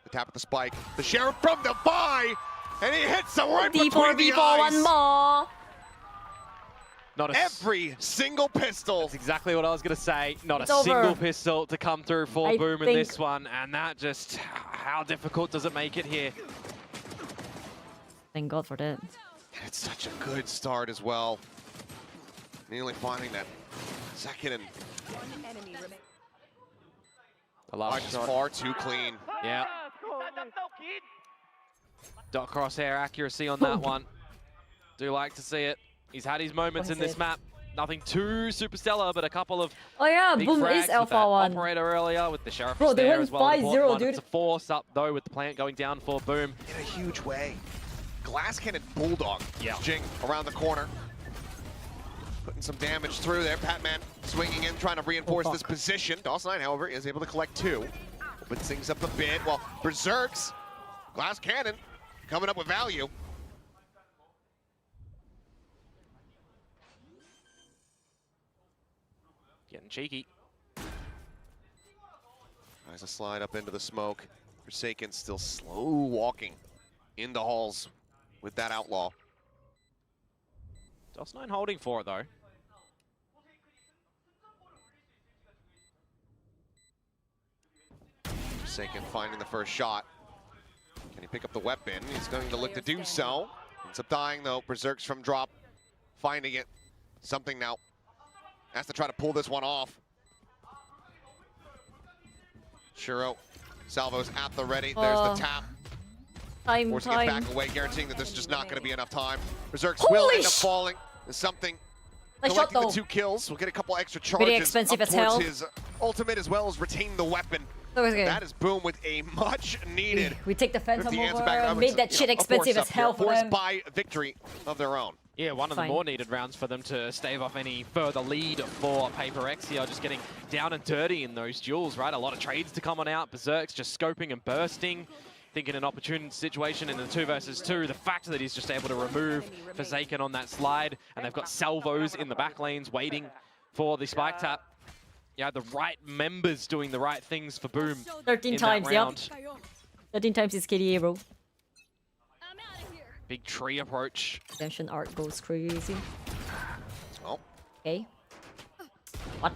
The tap at the spike. The Sheriff from the buy, and he hits him right between the eyes. One more. Not a Every single pistol. That's exactly what I was going to say. Not It's a over. single pistol to come through for I Boom in think- this one. And that just, how difficult does it make it here? Thank God for that. It's such a good start as well. Nearly finding that second and The last just shot. far too clean. Yeah. Dot crosshair accuracy on that one. Do like to see it. He's had his moments in this map. Nothing too super stellar, but a couple of Oh yeah, big Boom frags is with Alpha that 1. operator earlier with the Sheriff Bro, they there went as well. 5-0, dude. It's a force up though with the plant going down for Boom. In a huge way. Glass Cannon Bulldog. Yeah. Jinggg around the corner. Putting some damage through there. Patman swinging in, trying to reinforce this position. Dawson9, however, is able to collect 2. Opens things up a bit while Berserk's glass cannon coming up with value. Getting cheeky. Tries to slide up into the smoke. Forsaken still slow walking into halls with that outlaw. Dawson9 holding for it though. Forsaken finding the first shot. Can he pick up the weapon? He's going to look to do so. Ends up dying though. Berserk's from drop. Finding it. Something now. Has to try to pull this one off. Shiro. Salvo's at the ready. There's the tap. Forcing it back away, guaranteeing that there's just not going to be enough time. Berserk's will end up falling. There's something. Collecting the 2 kills. We'll get a couple extra charges. Really expensive up as hell. towards his ultimate as well as retain the weapon. That is Boom with a much needed. We take the Phantom over, back. made that shit expensive as hell for them. By victory of their own. Yeah, one of the more needed rounds for them to stave off any further lead for PRX here. Just getting down and dirty in those duels, right? A lot of trades to come on out. Berserk's just scoping and bursting. Thinking an opportune situation in the 2 versus 2. The fact that he's just able to remove Forsaken on that slide, and they've got salvos in the back lanes waiting for the spike tap. Yeah, the right members doing the right things for Boom. 13 times, yep. 13 times is KDA, bro. Big tree approach. Redemption art goes crazy. Oh. Okay. What?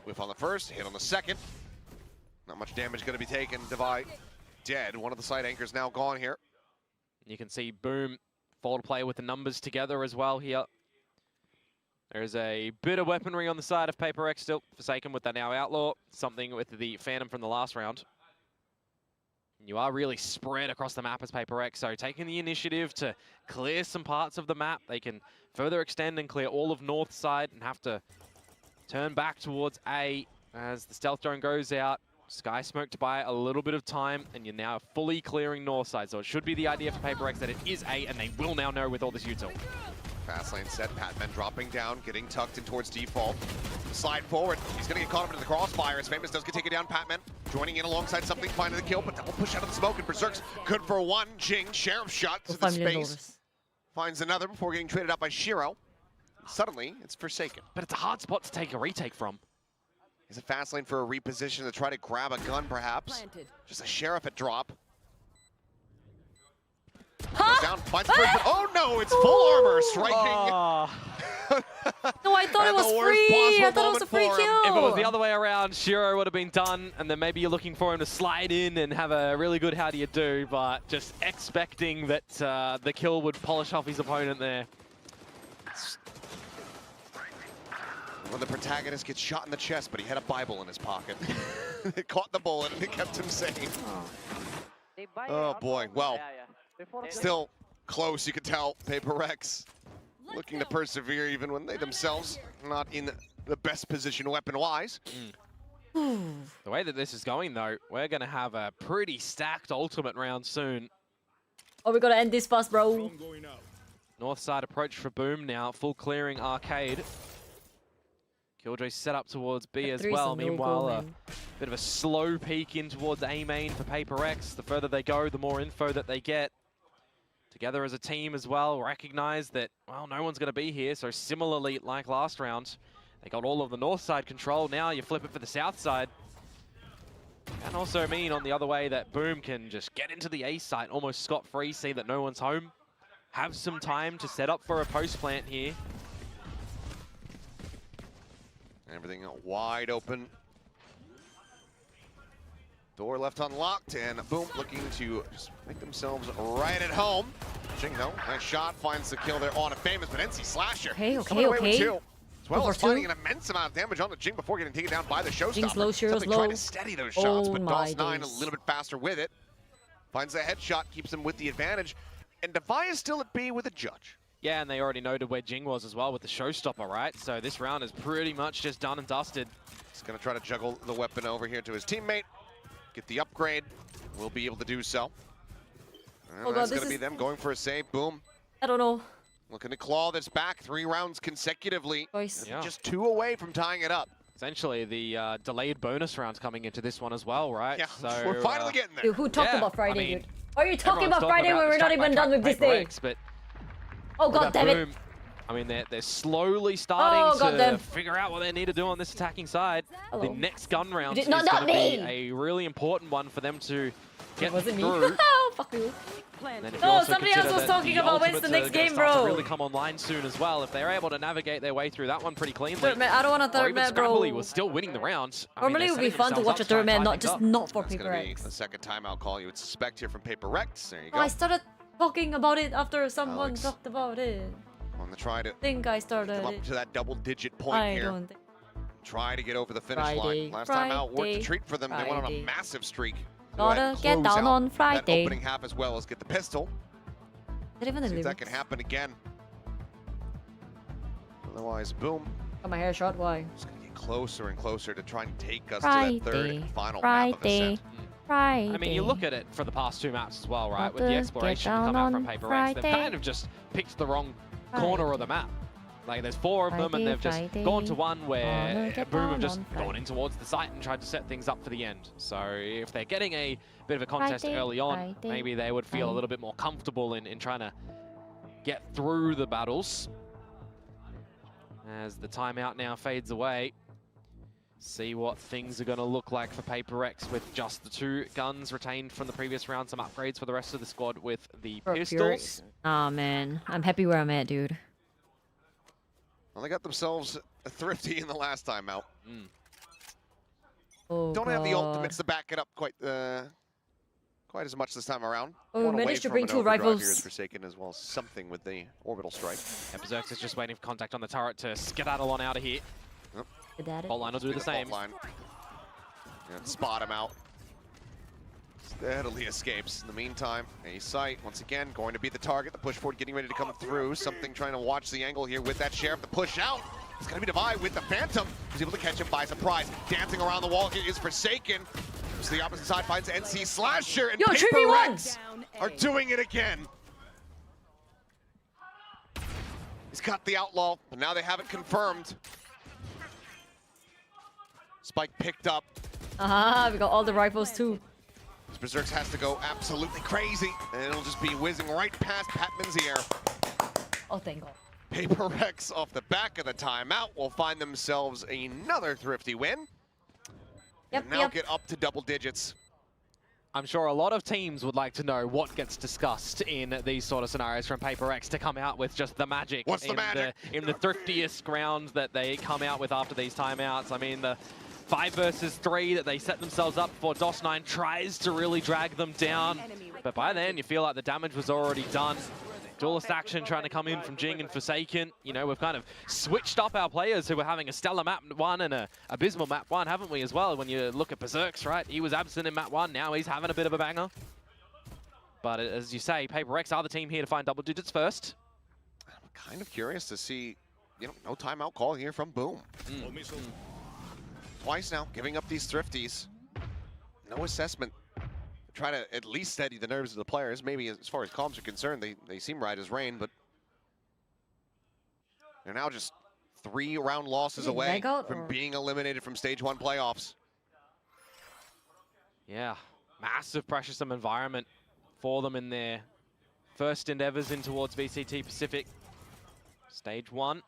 Whiff on the first, hit on the second. Not much damage going to be taken. Devi dead. One of the side anchors now gone here. You can see Boom fall to play with the numbers together as well here. There's a bit of weaponry on the side of PRX still. Forsaken with that now Outlaw. Something with the Phantom from the last round. You are really spread across the map as PRX, so taking the initiative to clear some parts of the map. They can further extend and clear all of north side and have to turn back towards A as the stealth drone goes out. Sky Smoke to buy a little bit of time, and you're now fully clearing north side. So it should be the idea for PRX that it is A, and they will now know with all this util. Fast lane set, Patman dropping down, getting tucked in towards default. Slide forward, he's gonna get caught up into the crossfire as Famous does get taken down. Patman joining in alongside something, finding the kill, but double push out of the smoke, and Berserk's good for 1. Jinggg, Sheriff shot to the space. Finds another before getting traded out by Shiro. Suddenly, it's Forsaken. But it's a hard spot to take a retake from. Is it fast lane for a reposition to try to grab a gun, perhaps? Just a Sheriff at drop. Goes down, finds the first, oh no, it's full armor striking. No, I thought it was free. I thought it was a free kill. If it was the other way around, Shiro would have been done, and then maybe you're looking for him to slide in and have a really good how do you do, but just expecting that the kill would polish off his opponent there. When the protagonist gets shot in the chest, but he had a Bible in his pocket. It caught the bullet and it kept him safe. Oh boy, well. Still close, you can tell. PRX looking to persevere even when they themselves not in the best position weapon-wise. The way that this is going, though, we're going to have a pretty stacked ultimate round soon. Oh, we got to end this fast, bro. North side approach for Boom now, full clearing arcade. Killjoy set up towards B as well. Meanwhile, a bit of a slow peek in towards A main for PRX. The further they go, the more info that they get. Together as a team as well, recognize that, well, no one's going to be here. So similarly, like last round, they got all of the north side control. Now you flip it for the south side. And also mean on the other way that Boom can just get into the A site almost scot-free, see that no one's home. Have some time to set up for a post plant here. Everything wide open. Door left unlocked, and Boom looking to just make themselves right at home. Jinggg, though, nice shot, finds the kill there on a Famous, but NC Slasher coming away with 2. As well as finding an immense amount of damage on the Jinggg before getting taken down by the Showstopper. Jingg's low, Shiro's low. Trying to steady those shots, but Dawson9 a little bit faster with it. Finds the headshot, keeps him with the advantage, and Devi is still at B with a judge. Yeah, and they already noted where Jinggg was as well with the Showstopper, right? So this round is pretty much just done and dusted. He's going to try to juggle the weapon over here to his teammate. Get the upgrade. Will be able to do so. And that's going to be them going for a save. Boom. I don't know. Looking to claw this back 3 rounds consecutively. Boys. Yeah. Just 2 away from tying it up. Essentially, the delayed bonus rounds coming into this one as well, right? Yeah, So, we're finally getting there. Dude, who talked Yeah, about Friday, I mean, dude? Why are you talking everyone's about Friday when the we're not track by even done track with this Paper day? X, but Oh with god that damn it! boom, I mean, they're slowly starting Oh, to goddamn. figure out what they need to do on this attacking side. Hello. The next gun round You is did not going to be me. a really important one for them to get Was it me? through. Oh, fuck you. And then if No, you also somebody else consider was that talking the about when's the ultimates next are gonna game, start to bro. really come online soon as well. If they're able to navigate their way through that one pretty cleanly. Third man, I don't want a Or third even man, bro. Scrappily was still winning the round. I mean, Normally it they're would be setting fun to themselves watch a up to try third and man, tie not things just up. not for That's Paper going to be X. the second timeout call you would suspect here from Paper X. There you go. Oh, I started talking about it after someone Alex. talked about it. On the try to I think I started come up it. to that double-digit point I here. don't think. Try to get over the finish Friday, line. Last time out worked a Friday, treat for them. They went on a Friday. massive streak. Gotta Go get ahead, down close out on that Friday. opening half as well as get the pistol. Did even the See if that lyrics? can happen again. Otherwise, boom. Got my hair short. Why? Just gonna get closer and closer to try and take us to Friday, that third and final map of Friday, Ascent. Friday. I mean, you look at it for the past 2 maps as well, right? With the Lotus, exploration get to come down out from on Paper X, they've Friday. kind of just picked the wrong corner of the map. Like, there's 4 of them, and Friday, they've just Friday. gone to one Wanna where get Boom have down just on gone Friday. in towards the site and tried to set things up for the end. So if they're getting a bit of a contest Friday, early on, Friday, maybe they would feel a Friday. little bit more comfortable in trying to get through the battles. As the timeout now fades away. See what things are going to look like for Paper X with just the 2 guns retained from the previous round. Some upgrades for the rest of the squad with the For pistols. Aw, man. I'm happy where I'm at, dude. Well, they got themselves a thrifty in the last timeout. Oh, Don't have the God. ultimates to back it up quite as much this time around. Oh, we One away managed to from bring an 2 overdrive rifles. Here is Forsaken as well as something with the orbital strike. Yeah, Berserk's is just waiting for contact on the turret to skedaddle on out of here. Good at it. Fault line will do the same. Fault line. And spot him out. Steadily escapes. In the meantime, a sight once again going to be the target. The push forward getting ready to come through. Something trying to watch the angle here with that Sheriff. The push out. It's going to be Divide with the Phantom. He's able to catch him by surprise. Dancing around the wall here is Forsaken. To the opposite side finds NC Slasher, and Yo, Paper 3v1! X are doing it again. He's got the Outlaw, but now they have it confirmed. Spike picked up. We got all the rifles too. Berserk has to go absolutely crazy, and it'll just be whizzing right past Patman's ear. Oh, thank God. Paper X off the back of the timeout will find themselves another thrifty win. Yep, And now yep. get up to double digits. I'm sure a lot of teams would like to know what gets discussed in these sort of scenarios from Paper X to come out with just the magic. What's the magic? In the thriftiest round that they come out with after these timeouts. I mean, the 5 versus 3 that they set themselves up for. DOS9 tries to really drag them down. But by then, you feel like the damage was already done. Duelist action trying to come in from Jinggg and Forsaken. You know, we've kind of switched up our players who were having a stellar map 1 and a abysmal map 1, haven't we, as well? When you look at Berserk's, right? He was absent in map 1, now he's having a bit of a banger. But as you say, Paper X are the team here to find double digits first. I'm kind of curious to see, you know, no timeout call here from Boom. Twice now, giving up these thrifties. No assessment. Try to at least steady the nerves of the players. Maybe as far as comms are concerned, they seem right as rain, but they're now just 3 round losses Did it away lag out, from or- being eliminated from Stage 1 playoffs. Yeah, massive pressuresome environment for them in their first endeavors in towards VCT Pacific. Stage 1.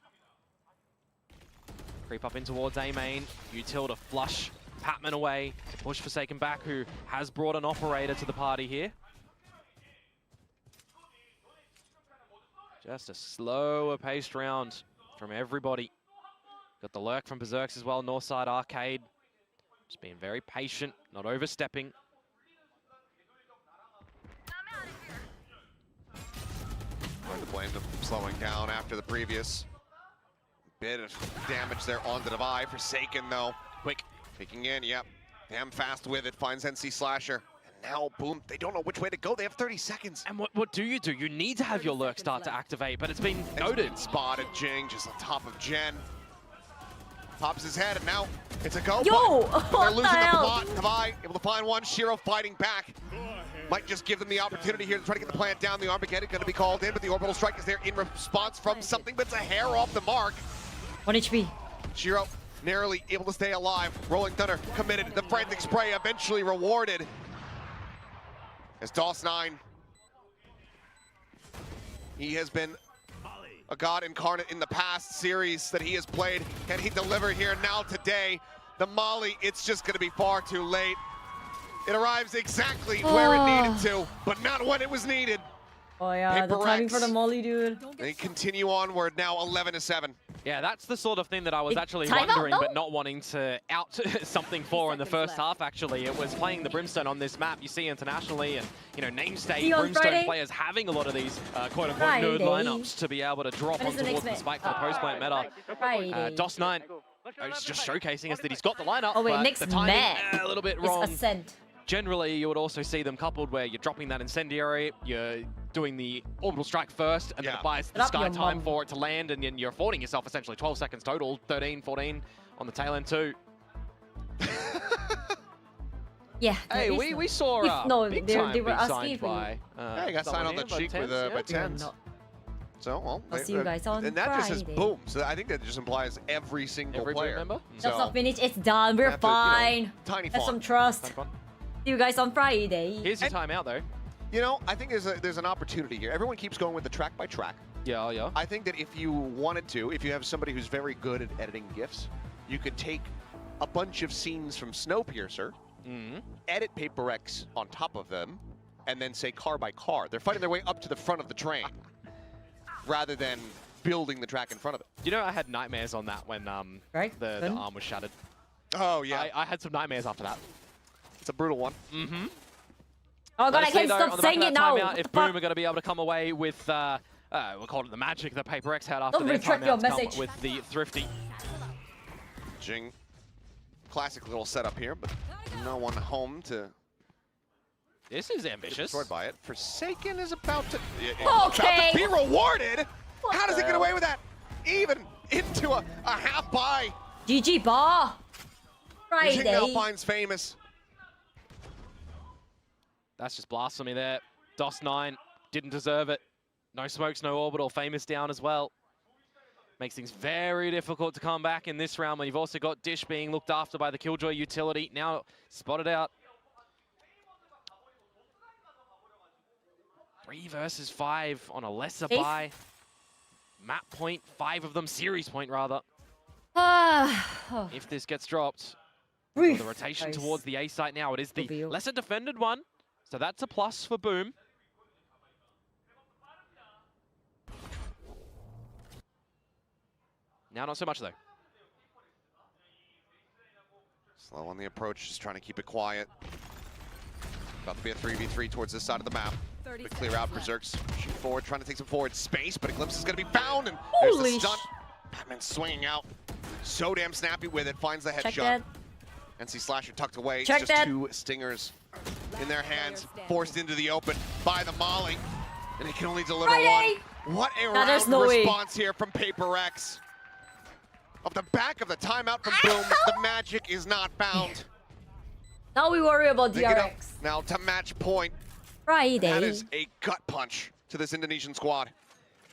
Creep up in towards A main. Util to flush Patman away, to push Forsaken back, who has brought an operator to the party here. Just a slower paced round from everybody. Got the lurk from Berserks as well, Northside Arcade. Just being very patient, not overstepping. Hard to blame them slowing down after the previous bit of damage there on the Divide. Forsaken though, quick, peeking in, yep. Damn fast with it, finds NC Slasher. And now, Boom, they don't know which way to go. They have 30 seconds. And what do? You need to have your lurk start to activate, but it's been noted. Spotted Jinggg just on top of Jen. Pops his head, and now it's a go. Yo! They're What losing the the hell? plot. Divide able to find one. Shiro fighting back. Might just give them the opportunity here to try to get the plant down. The Armageddon going to be called in, but the orbital strike is there in response from something, but it's a hair off the mark. 1 HP. Shiro narrowly able to stay alive. Rolling Thunder committed. The frantic spray eventually rewarded. As DOS9, he has been a god incarnate in the past series that he has played. Can he deliver here now today? The Molly, it's just going to be far too late. It arrives exactly where it needed to, but not when it was needed. Oh yeah, the timing for the molly, dude. They continue onward now, 11-7. Yeah, that's the sort of thing that I was actually time out, wondering, though? but not wanting to out something for in the first half, actually. It was playing the Brimstone on this map. You see internationally and, you know, namesake Brimstone Friday? players having a lot of these quote-unquote Friday. nerd lineups to be able to drop When on is the towards next the match? spike for the post-plant meta. Friday. DOS9 is just showcasing us that he's got the lineup, Oh wait, but next the timing match a little bit is wrong. Ascent. Generally, you would also see them coupled where you're dropping that incendiary, you're doing the orbital strike first, and then it buys the Drop sky your time mum. for it to land, and then you're affording yourself essentially 12 seconds total, 13, 14 on the tail end too. Yeah. Hey, there is we saw no, big they time were be asking signed for you. by Yeah, he got signed on the someone here, cheek with yeah. tens. So, well, I'll see you guys on and that just says Friday. boom. So I think that just implies every single Every player. member? That's not finished. It's done. We're have to, you know, fine. tiny Have some font. trust. Fun, fun. See you guys on Friday. Here's your timeout though. You know, I think there's an opportunity here. Everyone keeps going with the track by track. Yeah, yeah. I think that if you wanted to, if you have somebody who's very good at editing GIFs, you could take a bunch of scenes from Snowpiercer, edit PRX on top of them, and then say car by car. They're fighting their way up to the front of the train, rather than building the track in front of it. You know, I had nightmares on that when Right, the good. arm was shattered. Oh, yeah. I had some nightmares after that. It's a brutal one. Mm-hmm. Oh god, I Let's see, can't though, stop on the back saying of it that now. timeout, What if the fuck? Boom are going to be able to come away with, we'll call it the magic that PRX had after Don't their retract your timeouts come message. with the Thrifty. Jinggg, classic little setup here, but no one home to This is get ambitious. destroyed by it. Forsaken is about to, Okay. be rewarded. What How does the he get away with that? Even into a half buy. GG bar. Jinggg now Friday. finds Famous. That's just blasphemy there. DOS9 didn't deserve it. No smokes, no orbital. Famous down as well. Makes things very difficult to come back in this round when you've also got Dish being looked after by the Killjoy utility. Now spotted out. 3 versus 5 on a lesser Safe. buy. Map point, 5 of them, series point rather. Oh. If this gets dropped, Brief. the rotation Nice. towards the A site now. It is the Reveal. lesser defended one. So that's a plus for Boom. Now not so much though. Slow on the approach, just trying to keep it quiet. About to be a 3v3 towards this side of the map. But clear out, Berserks shoot forward, trying to take some forward space, but a glimpse is going to be found, and there's Holy the stun. Batman swinging out, so damn snappy with it, finds the Check headshot. that. NC Slasher tucked away, Check just that. 2 stingers in their hands, forced into the open by the Molly, and he can only deliver Friday. one. What a Nah, there's round no way. response here from PRX. Off the back of the timeout from Boom, the magic is not found. Now we worry about They get up DRX. now to match point. Friday. That is a gut punch to this Indonesian squad.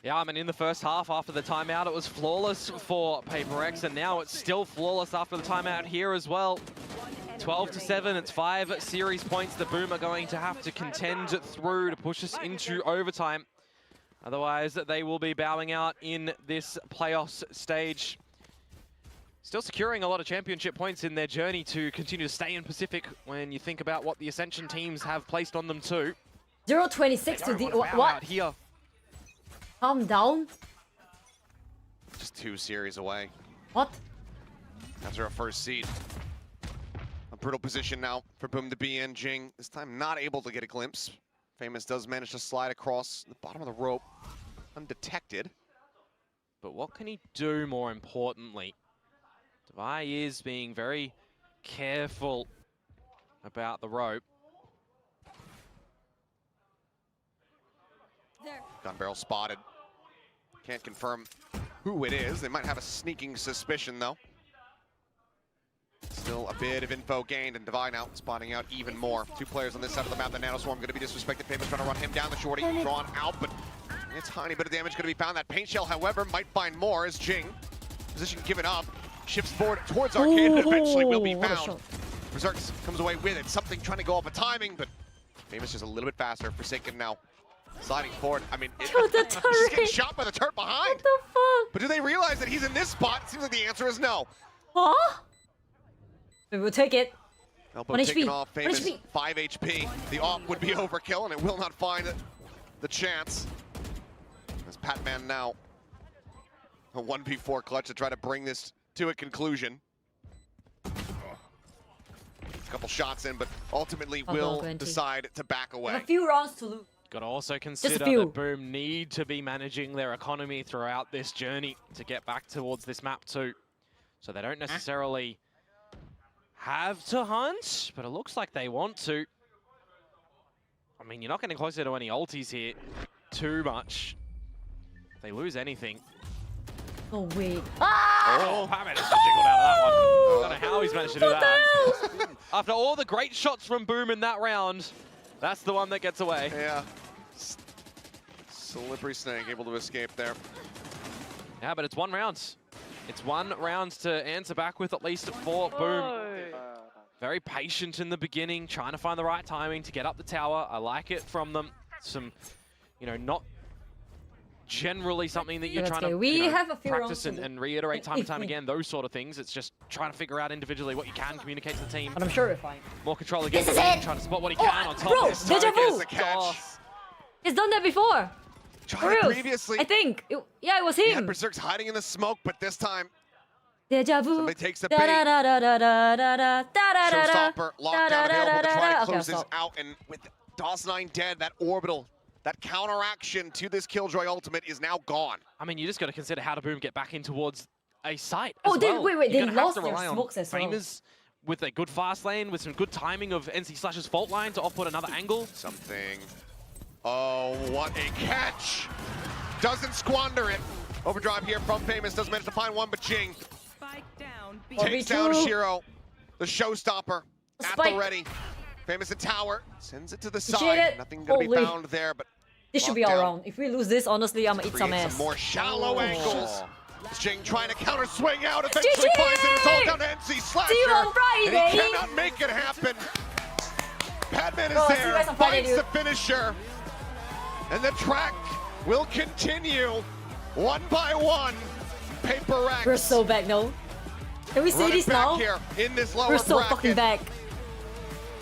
Yeah, I mean, in the first half, after the timeout, it was flawless for PRX, and now it's still flawless after the timeout here as well. 12-7, it's 5 series points that Boom are going to have to contend through to push us into overtime. Otherwise, they will be bowing out in this playoffs stage. Still securing a lot of championship points in their journey to continue to stay in Pacific when you think about what the Ascension teams have placed on them too. 0-26 to the what? Out here. Calm down. Just 2 series away What? after a first seed. A brutal position now for Boom to be in. Jinggg this time not able to get a glimpse. Famous does manage to slide across the bottom of the rope undetected. But what can he do more importantly? Byebye is being very careful about the rope. Gun barrel spotted. Can't confirm who it is. They might have a sneaking suspicion though. Still a bit of info gained, and Divine out, spotting out even more. 2 players on this side of the map. The Nanoswarm going to be disrespected. Famous trying to run him down. The shorty drawn out, but a tiny bit of damage going to be found. That paint shell, however, might find more as Jinggg, position given up, shifts forward towards Arcade, and eventually will be found. Berserk comes away with it. Something trying to go off of timing, but Famous just a little bit faster. Forsaken now sliding forward. I mean, he's getting shot by the turret behind. What the fuck? But do they realize that he's in this spot? It seems like the answer is no. Huh? We will take it. Elbow 1 taking HP. off, 1 Famous HP. 5 HP. The AWP would be overkill, and it will not find the chance. As Patman now, a 1v4 clutch to try to bring this to a conclusion. A couple shots in, but ultimately will decide to back away. A few rounds to lose. Got to also consider that Boom need to be managing their economy throughout this journey to get back towards this map too. So they don't necessarily have to hunt, but it looks like they want to. I mean, you're not getting closer to any ultis here too much. If they lose anything. Oh, wait. Oh, Patman just jiggled out of that one. I don't know how he's managed to do that. After all the great shots from Boom in that round, that's the one that gets away. Yeah. Slippery snake able to escape there. Yeah, but it's 1 round. It's 1 round to answer back with at least for Boom. Very patient in the beginning, trying to find the right timing to get up the tower. I like it from them. Some, you know, not generally something that you're trying to practice and reiterate time and time again, those sort of things. It's just trying to figure out individually what you can communicate to the team. But I'm sure we're fine. More control against the team, trying to spot what he can on top. Bro, deja vu! He's done that before. Tried it previously. I think. Yeah, it was him. Yeah, Berserk's hiding in the smoke, but this time deja vu. somebody takes the bait. Showstopper lockdown available to try to close this out, and with DOS9 dead, that orbital, that counteraction to this Killjoy ultimate is now gone. I mean, you just got to consider how to Boom get back in towards a site. Oh, as well. wait, You're they gonna lost have to their rely on smokes as well. Famous with a good fast lane, with some good timing of NC/'s fault line to off-put another angle. Something. Oh, what a catch! Doesn't squander it. Overdrive here from Famous, doesn't manage to find one, but Jinggg takes down Shiro, the showstopper, at the ready. Famous at tower, sends it to the side. Nothing gonna be found there, but this should be all round. If we lose this, honestly, I'm gonna eat some ass. Some more shallow angles. Jinggg trying to counter swing out, eventually finds it. It's all down to NC Slasher. See you on Friday. And he cannot make it happen. Padman is there, finds the finisher. And the track will continue 1 by 1. PRX. We're so back now. Can we say this now? Here in this lower We're so bracket. fucking back.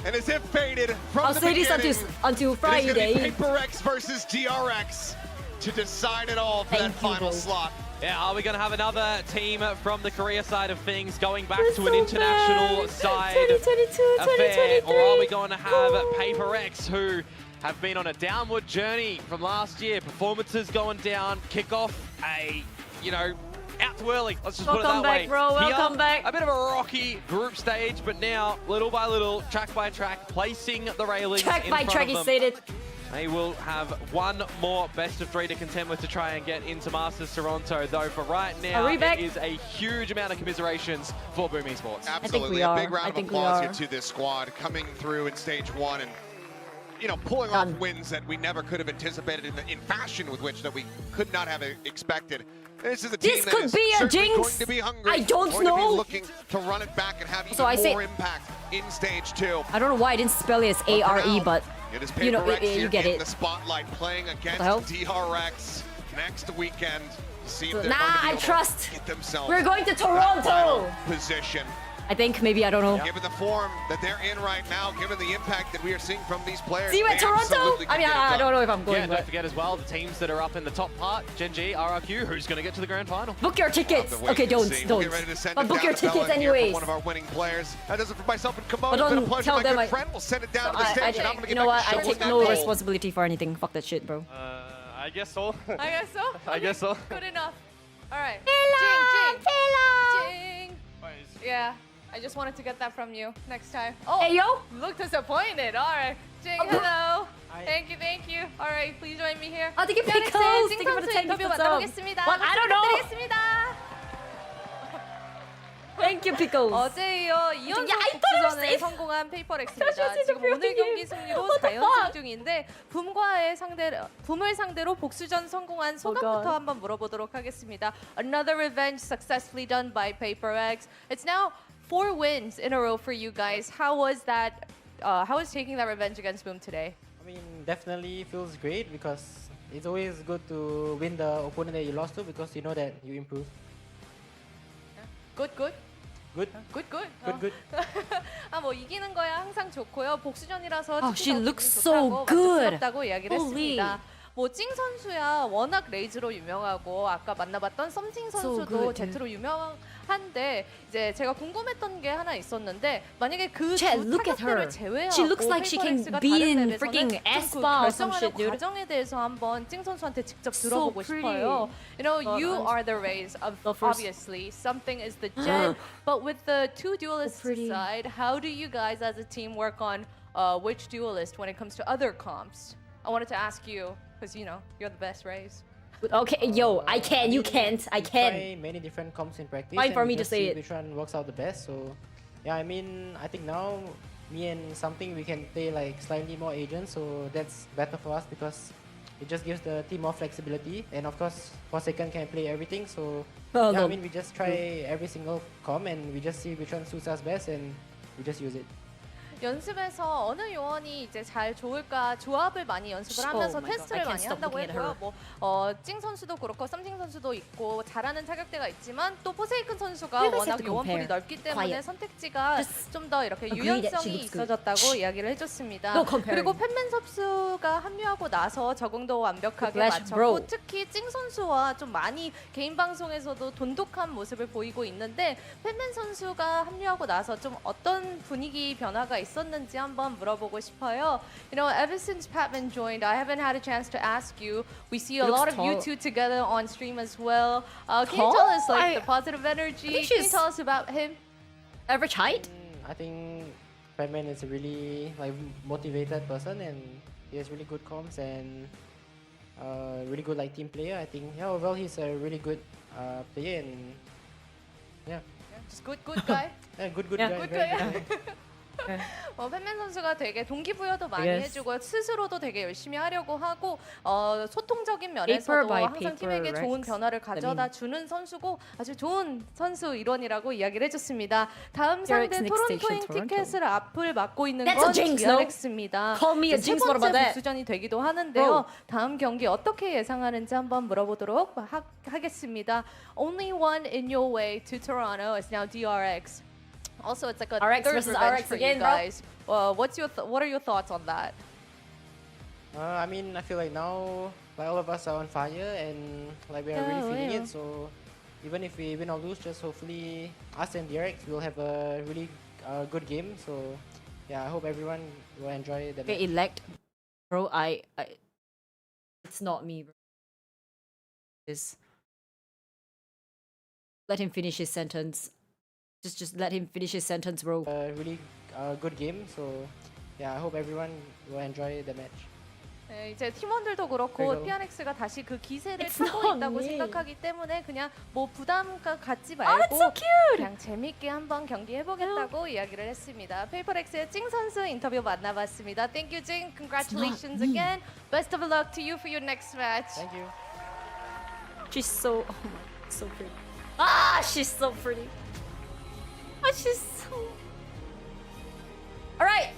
And as if faded from I'll the say beginning, this until Friday. It's gonna be PRX versus DRX to decide it all for that final slot. Yeah, are we going to have another team from the Korea side of things going back to an international side 2022, affair? Or are we going to have PRX, who have been on a downward journey from last year? Performances going down, kickoff, out too early. Let's just put it that way. Welcome back. A bit of a rocky group stage, but now, little by little, track by track, placing the railings track in by front track, of he them. stated. They will have 1 more best of 3 to contend with to try and get into Masters Toronto, though for right now, it is a huge amount of commiserations for Boom Esports. Absolutely, a big round of applause here to this squad coming through in stage 1 and pulling off wins that we never could have anticipated in fashion with which that we could not have expected. This is a team that is certainly going to be hungry. I don't know. Going to be looking to run it back and have even more impact in stage 2. I don't know why I didn't spell it as A-R-E, but it is you get in it. the spotlight, playing against DRX next weekend. See if they're I trust. get themselves We're going to Toronto. Position. I think, maybe, I don't know. Given the form that they're in right now, given the impact that we are seeing from these players. See you at Toronto? I mean, I don't know if I'm going. Yeah, don't forget as well, the teams that are up in the top part, Jinggg, RRQ, who's going to get to the grand final. Book your tickets. Okay, don't. But book your tickets anyways. One of our winning players. That does it for myself and Kimona. But don't tell them friend. We'll send it down to the stage. And I'm going to you know what? I take no responsibility for anything. Fuck that shit, bro. I guess so. I guess so? I guess so. Good enough. All right. Jinggg. Yeah. I just wanted to get that from you next time. Oh, hey, yo! You look disappointed. All right. Jinggg, hello. Thank you. All right, please join me here. Thank you for the clothes. Thank you for the 10 gifts. 만나보겠습니다. What? I don't know. 부탁드리겠습니다. Thank you, Pickles. 어제 이어 2연속 야, I thought it was 복수전에 safe. 성공한 페이퍼렉스입니다. That's 지금 really 오늘 경기 승리로 What the 4연승 중인데 붐을 상대로 복수전 성공한 소감부터 God. 한번 물어보도록 하겠습니다. Another revenge successfully done by PaperX. It's now 4 wins in a row for you guys. How was that? How was taking that revenge against Boom today? I mean, definitely feels great because it's always good to win the opponent that you lost to because you know that you improve. Good. Good. Good. 뭐 이기는 거야 항상 좋고요. 복수전이라서 Oh, she 특히 더 looks 기분이 so 좋다고 good. 만족스럽다고 이야기를 Holy. 했습니다. 뭐 찡 선수야 워낙 레이즈로 유명하고 아까 만나봤던 썸찡 So 선수도 good, 제트로 유명한데 이제 제가 궁금했던 게 하나 있었는데 만약에 그 두 Chat, look at her. 타격들을 제외하고 She looks like she can 페이퍼렉스가 be 다른 in 맵에서는 freaking 좀 그 Aespa or some 결정하는 shit, dude. 과정에 대해서 한번 찡 선수한테 직접 So 들어보고 pretty. 싶어요. You know, But you I'm- are the rays of Go first. obviously something is the jet, but with the two duelists pretty. side, how do you guys as a team work on which duelist when it comes to other comps? I wanted to ask you because you know you're the best rays. Okay, yo, I can, you can't, I We can. try many different comps in practice. Fine and for we me to just say see it. which one works out the best. So, yeah, I mean, I think now me and something we can play like slightly more agents. So that's better for us because it just gives the team more flexibility. And of course, Forsaken can play everything. So Oh, yeah, no. I mean, we just try every single comp and we just see which one suits us best and we just use it. 연습에서 어느 요원이 이제 잘 좋을까 조합을 많이 연습을 하면서 Oh my God, 테스트를 I can't 많이 stop 한다고 looking at 했고요. 찡 선수도 그렇고 썸띵 선수도 있고 잘하는 타격대가 있지만 또 포세이큰 선수가 You guys 워낙 have to 요원풀이 compare. 넓기 때문에 Quiet. 선택지가 Just 좀 더 이렇게 agree that she 유연성이 looks good. 있어졌다고 이야기를 해줬습니다. No comparing. 그리고 팬맨 선수가 합류하고 나서 적응도 완벽하게 Flash, 맞췄고 bro. 특히 찡 선수와 좀 많이 개인 방송에서도 돈독한 모습을 보이고 있는데 팬맨 선수가 합류하고 나서 좀 어떤 분위기 변화가 있었는지 한번 물어보고 싶어요. You know, ever since Patman joined, I haven't had a chance to ask you. We see a He looks lot of you tall. two together on stream as well. Can you Tall? tell us like I the positive energy? think Can you she's- tell us about him? Average height? I think Batman is a really like motivated person and he has really good comms and really good like team player. I think yeah, overall he's a really good player and yeah, Just good guy. yeah good Yeah. guy. Good very guy. good guy. 팬맨 선수가 되게 동기부여도 많이 Yes. 해주고 스스로도 되게 열심히 하려고 하고 소통적인 면에서도 Paper by 항상 팀에게 paper 좋은 Rex. 변화를 가져다 주는 선수고 아주 좋은 선수 일원이라고 이야기를 해줬습니다. 다음 PRX 상대 next 토론토인 station, Toronto. 티켓을 앞을 맡고 있는 That's 건 a jinx, no? PRX입니다. Call me a 세 jinx, what about 번째 that? 복수전이 되기도 하는데요. Bro. 다음 경기 어떻게 예상하는지 한번 물어보도록 하겠습니다. Only one in your way to Toronto is now DRX. Also, it's like a RX third versus revenge RX for again, you bro. guys. What are your thoughts on that? I mean, I feel like now like all of us are on fire and like we are really feeling it. So even if we win or lose, just hopefully us and DRX will have a really good game. So yeah, I hope everyone will enjoy the Okay, match. elect. Bro, I it's not me, bro. Let him finish his sentence. Just let him finish his sentence, bro. A really good game. So yeah, I hope everyone will enjoy the match. 네, 이제 팀원들도 그렇고 그리고- PRX가 다시 그 기세를 It's 타고 not 있다고 me. 생각하기 때문에 그냥 뭐 부담 갖지 Oh, 말고 it's so cute. 그냥 재밌게 한번 경기 해보겠다고 이야기를 했습니다. 페이퍼렉스의 찡 선수 인터뷰 만나봤습니다. Thank you, 찡. Congratulations me. again. Best of luck to you for your next match. Thank you. She's so so pretty. Ah, she's so pretty. Ah, she's so. All right,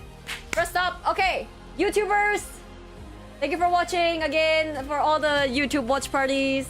first up, okay, YouTubers. Thank you for watching again for all the YouTube watch parties.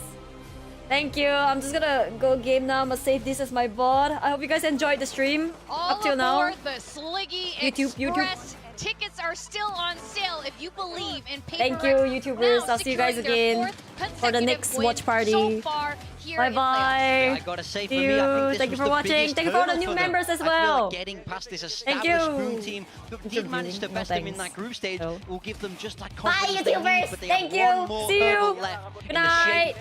Thank you. I'm just gonna go game now. I'm gonna save this as my VOD. I hope you guys enjoyed the stream All up till now. aboard the Sliggy YouTube. Express. Tickets are still on sale if you believe in PaperX. Thank you, YouTubers. Now I'll see you guys securing their again fourth for the consecutive next win watch party. So far here in playoffs. Bye I gotta say, for See me, I you. think this Thank you was for the watching. biggest Thank you for all the hurdle new for them. members as I feel well. like getting past this Thank established you. Boom team that did manage to No best them in thanks. that group stage No. will give them just like Bye, confidence they need, YouTubers. but they Thank have one you. more See you. hurdle left Good in the shape night.